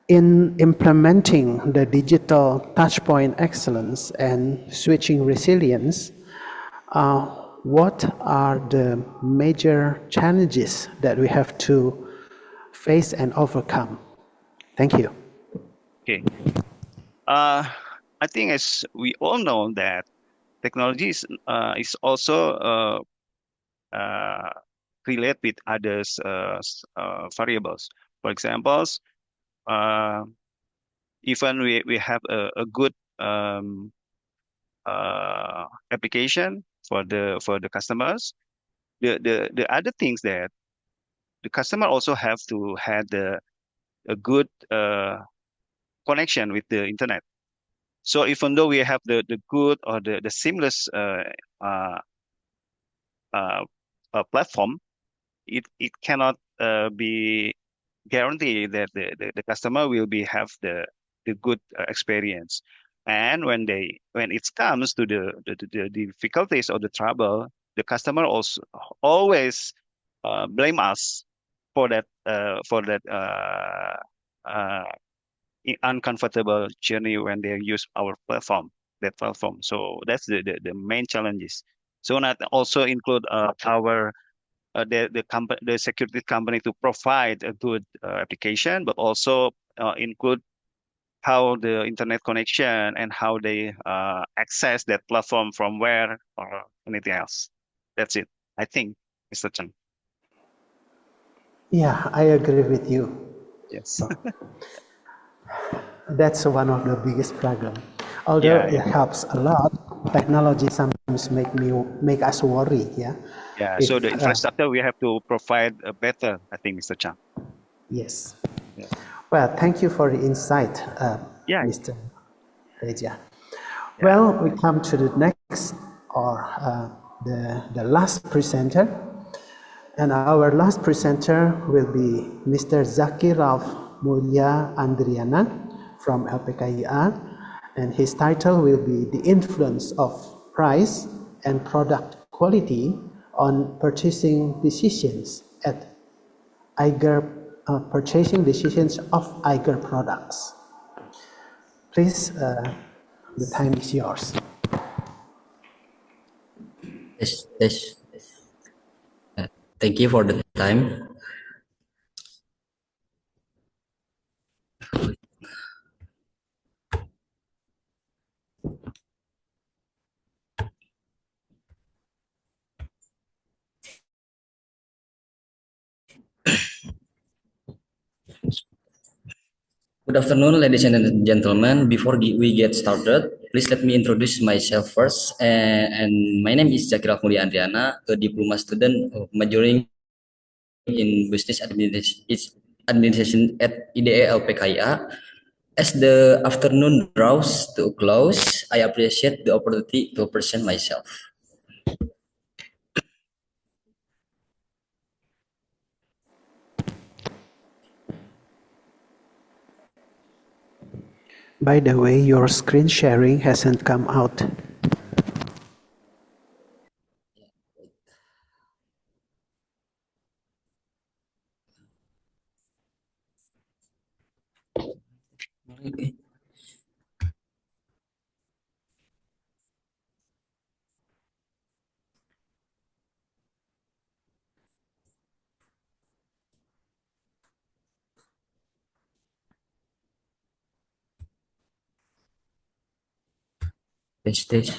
Speaker 1: In implementing the digital touchpoint excellence and switching resilience, what are the major challenges that we have to face and overcome? Thank you.
Speaker 10: Okay. I think as we all know that technology is also related with others variables. For example, even we have a good application, for the customers. The other things that the customer also have to have a good connection with the internet. So even though we have the good or the seamless uh, platform, it cannot be guaranteed that the customer will be have the good experience. And when it comes to the difficulties or the trouble, the customer also always blame us for that uh, uncomfortable journey when they use our platform. So that's the main challenges. So not also include our the security company to provide a good application, but also include how the internet connection and how they access that platform from where or anything else. That's it. I think, Mr. Chen.
Speaker 1: Yeah, I agree with you.
Speaker 10: Yes.
Speaker 1: That's one of the biggest problem. Although
Speaker 10: Yeah,
Speaker 1: it
Speaker 10: yeah,
Speaker 1: helps a lot, technology sometimes make us worry. Yeah,
Speaker 10: yeah.
Speaker 1: if
Speaker 10: So the infrastructure we have to provide better, I think, Mr. Chan.
Speaker 1: yes.
Speaker 10: Yeah.
Speaker 1: Well, thank you for the insight,
Speaker 10: Yeah,
Speaker 1: Mr. Reja.
Speaker 10: yeah.
Speaker 1: Well, we come to the next or the last presenter, and our last presenter will be Mr. Zaki Rauf Mulia Andriana from LPKIA, and his title will be The Influence of Price and Product Quality on Purchasing Decisions at Eiger Purchasing Decisions of Eiger Products. Please, the time is yours.
Speaker 11: Yes, yes. Thank you for the time. Good afternoon, ladies and gentlemen. Before we get started, please let me introduce myself first. And my name is Zakira Mulia Andriana, a diploma student majoring in business administration at IDE LPKIA. As the afternoon draws to a close, I appreciate the opportunity to present myself.
Speaker 1: By the way, your screen sharing hasn't come out.
Speaker 11: Okay. This.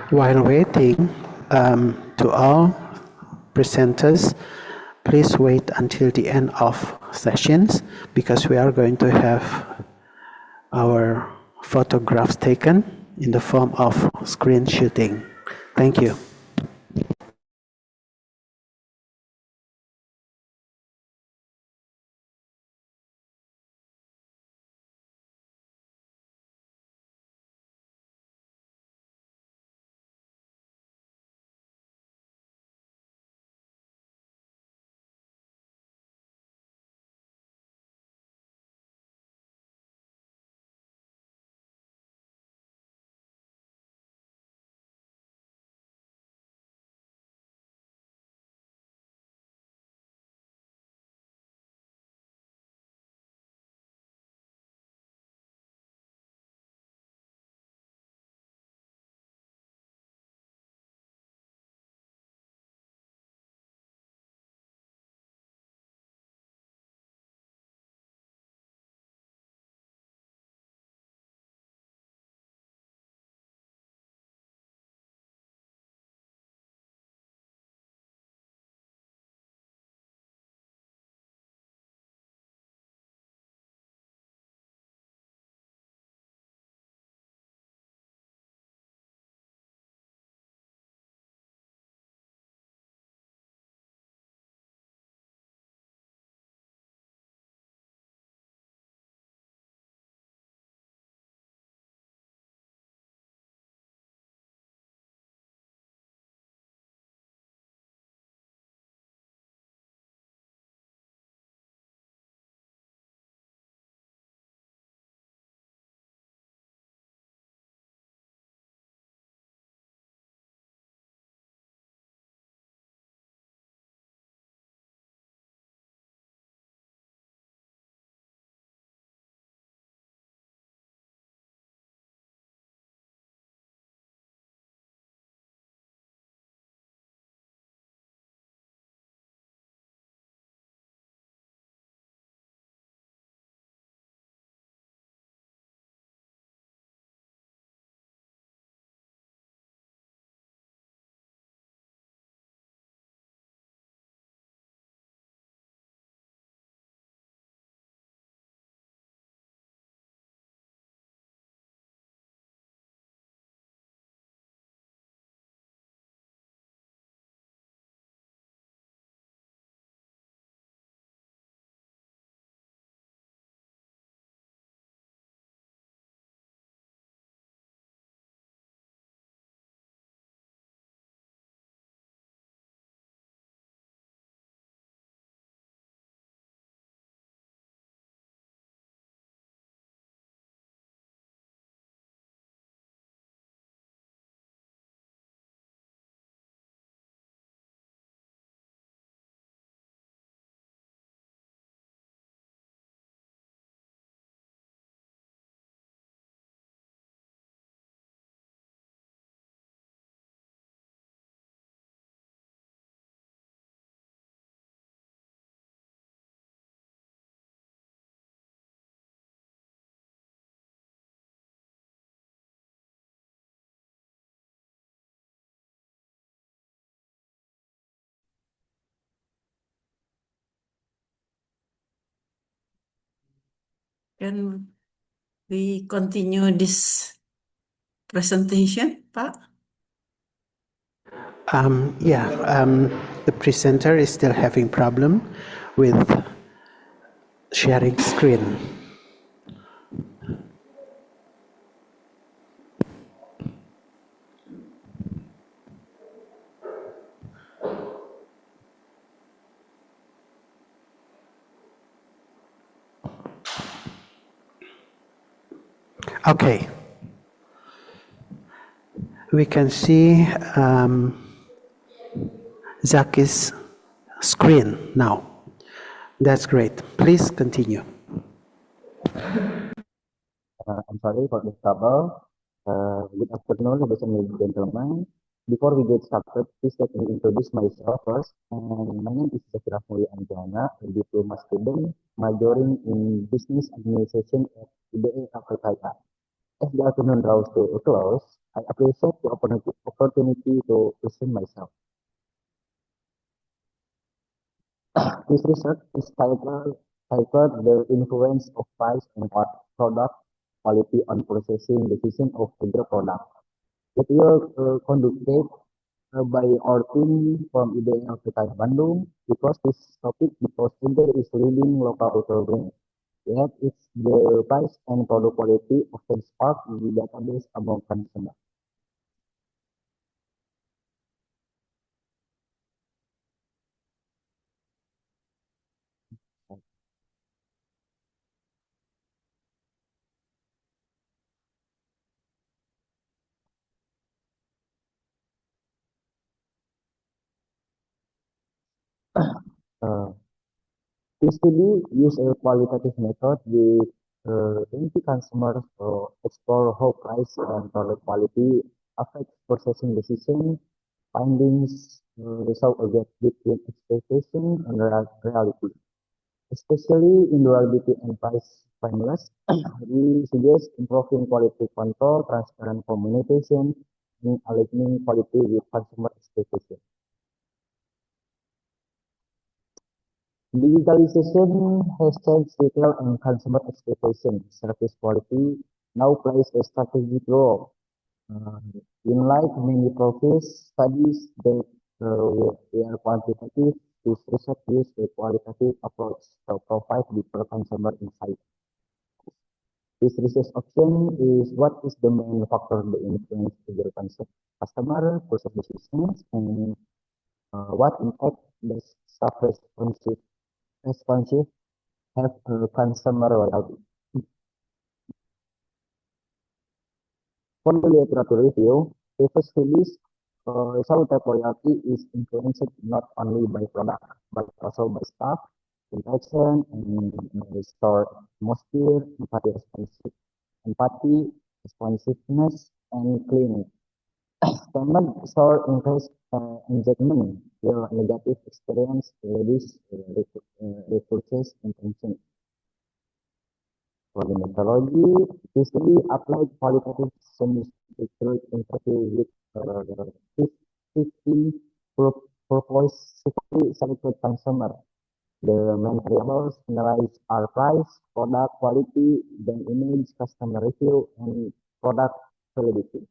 Speaker 1: While waiting, to all presenters, please wait until the end of sessions because we are going to have our photographs taken in the form of screen shooting. Thank you.
Speaker 2: Can we continue this presentation, Pak?
Speaker 1: The presenter is still having problem with sharing screen. Okay. We can see Zaki's screen now. That's great. Please continue.
Speaker 12: I'm sorry for this trouble. Good afternoon, ladies and gentlemen. Before we get started, please let me introduce myself first. My name is Zakira Mulya Anjana, a diploma student majoring in business administration at IBE Fakultas. As the afternoon draws to a close, I appreciate the opportunity to present myself. This research is titled The Influence of Price and Product Quality on Processing Decision of Agro Product. It will conducted by our team from IDN PKI Bandung because this topic because Inter is leading local auto brand. Yet it's the price and product quality often spark the database among consumers. Uh, this study use a qualitative method with 20 consumers to explore how price and product quality affect purchasing decision. Findings result a gap between expectation and reality, especially in durability and price timeless. We suggest improving quality control, transparent communication, and aligning quality with consumer expectation. Digitalization has changed retail and consumer expectation. Service quality now plays a strategic role. In like many previous studies that were quantitative, this research used a qualitative approach to provide deeper consumer insight. This research option is what is the main factor that influence the customer purchase decisions and what impact does responsive have consumer loyalty. For the literature review, research release show that loyalty is influenced not only by product but also by staff, interaction, and store atmosphere, empathy, responsiveness, and cleaning. Standard store increase engagement, while negative experience reduce repurchase intention. For the methodology, usually applied qualitative semi-structured interview with 50 purposefully selected consumer. The main variables analyzed are price, product quality, then image, customer review, and product validity.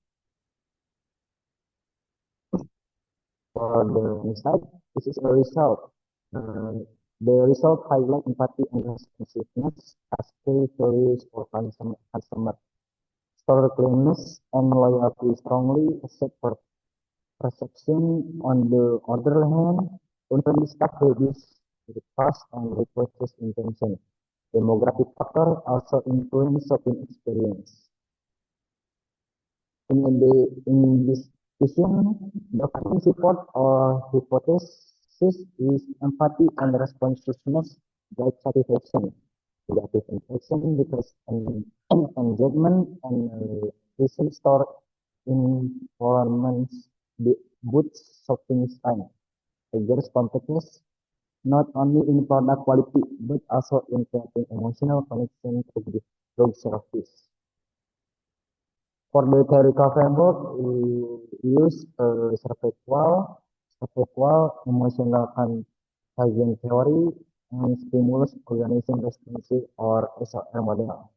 Speaker 12: For the insight, this is a result. The result highlight empathy and responsiveness as key values for customer. Store cleanliness and loyalty strongly except for perception. On the other hand, only staff reduce the cost and repurchase intention. Demographic factor also influence shopping experience. In this decision, the finding support or hypothesis is empathy and responsiveness drive satisfaction. Negative interaction because engagement and recent store informants boosts shopping time. Triggers competence not only in product quality but also in creating emotional connection through service. For the theoretical framework, we use survival, emotional contagion theory, and stimulus organization responsive or SOR model.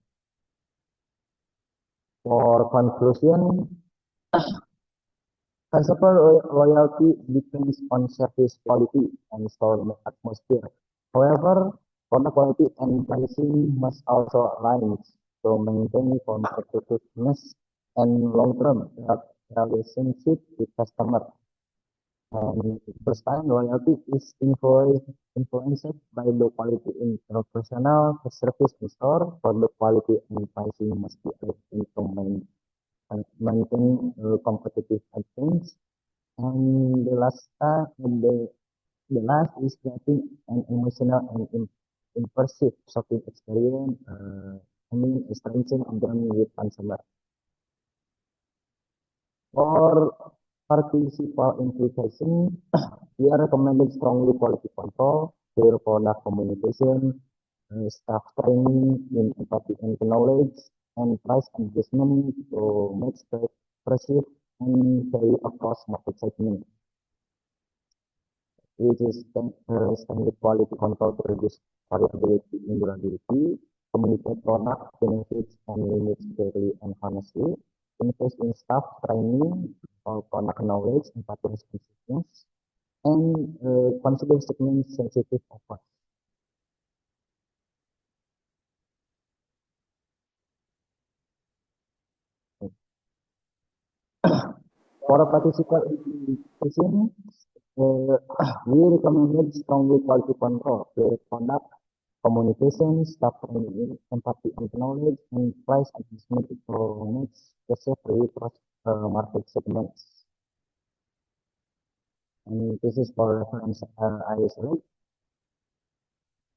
Speaker 12: For conclusion, customer loyalty depends on service quality and store atmosphere. However, product quality and pricing must also align to maintain competitiveness and long-term relationship with customer. And first time loyalty is influenced by the quality in professional service in store. For the quality and pricing must be aligned to maintain competitive advantage. And the last is creating an emotional and immersive shopping experience. Strengthen journey with consumer. For participant implication, we are recommending strongly quality control, clear product communication, staff training in empathy and knowledge, and price adjustment to match perceive and carry across market segments, which is standard quality control to reduce variability in durability, communicate product benefits and limits clearly and honestly, invest in staff training for product knowledge and pattern responsiveness, and consider segment sensitive offers. For a participation, we recommended strongly quality control, clear conduct, communication, staff training, empathy and knowledge, and price adjustment to match the safety across market segments. And this is for reference I select.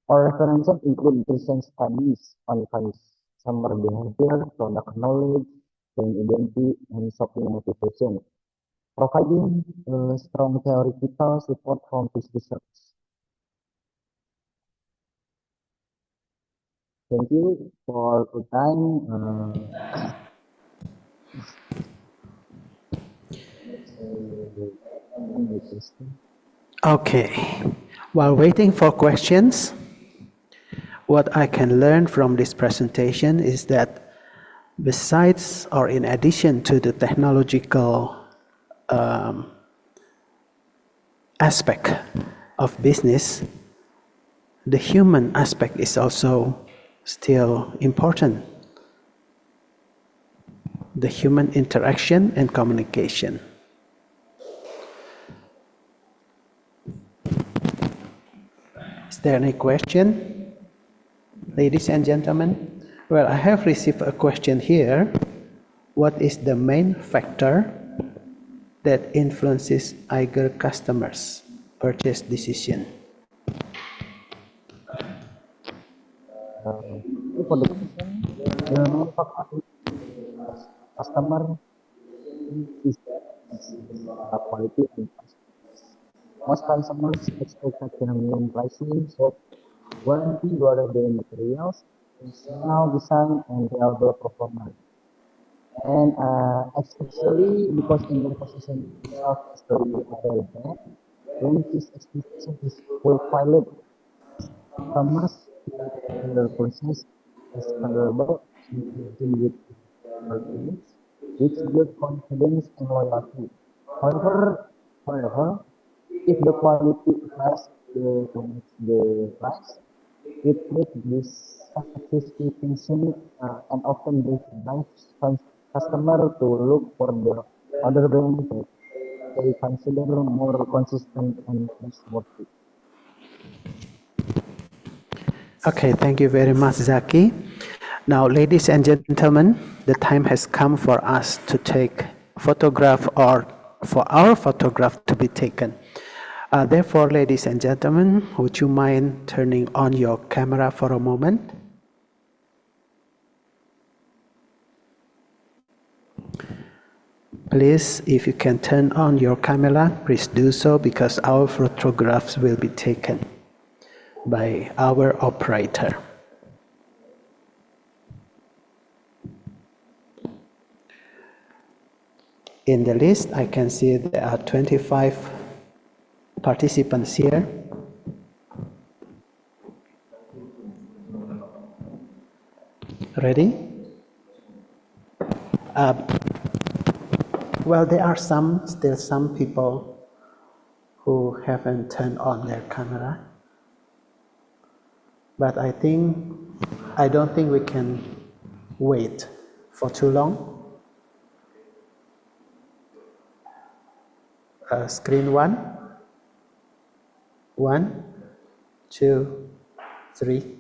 Speaker 12: Our references include recent studies on consumer behavior, product knowledge, brand identity, and shopping motivation, providing strong theoretical support from this research. Thank you for your time.
Speaker 1: Okay, while waiting for questions, what I can learn from this presentation is that besides or in addition to the technological aspect of business, the human aspect is also still important. The human interaction and communication. Is there any question, ladies and gentlemen? Well, I have received a question here. What is the main factor that influences Eiger customers' purchase decision?
Speaker 12: For the question, the main factor customer is quality and price. Most consumers expect a premium pricing, so warranty rather than materials, personal design, and reliable performance. And especially because in their position itself is very available, when this expectation is fulfilled, customers will purchase is favorable with arguments, which build confidence and loyalty. However, if the quality fails to match the price, it creates dissatisfaction and often drives customer to look for the other brand that they consider more consistent and trustworthy.
Speaker 1: Okay, thank you very much, Zaki. Now, ladies and gentlemen, the time has come for us to take photograph or for our photograph to be taken. Therefore, ladies and gentlemen, would you mind turning on your camera for a moment? Please, if you can turn on your camera, please do so because our photographs will be taken by our operator. In the list, I can see there are 25 participants here. Ready? Well, there are still some people who haven't turned on their camera. But I don't think we can wait for too long. Screen 1, 1, 2, 3.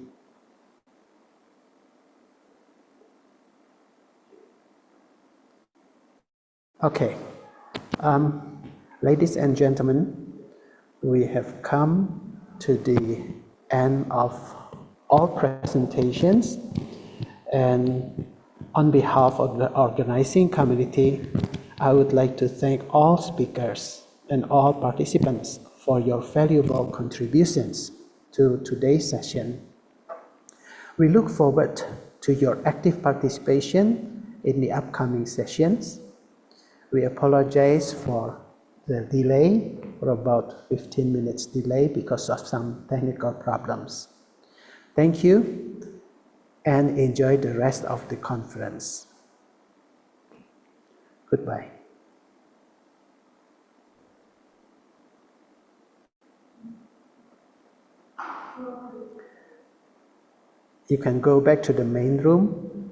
Speaker 1: Okay, ladies and gentlemen, we have come to the end of all presentations, and on behalf of the organizing community, I would like to thank all speakers and all participants for your valuable contributions to today's session. We look forward to your active participation in the upcoming sessions. We apologize for the delay, for about 15 minutes delay because of some technical problems. Thank you and enjoy the rest of the conference. Goodbye. You can go back to the main room.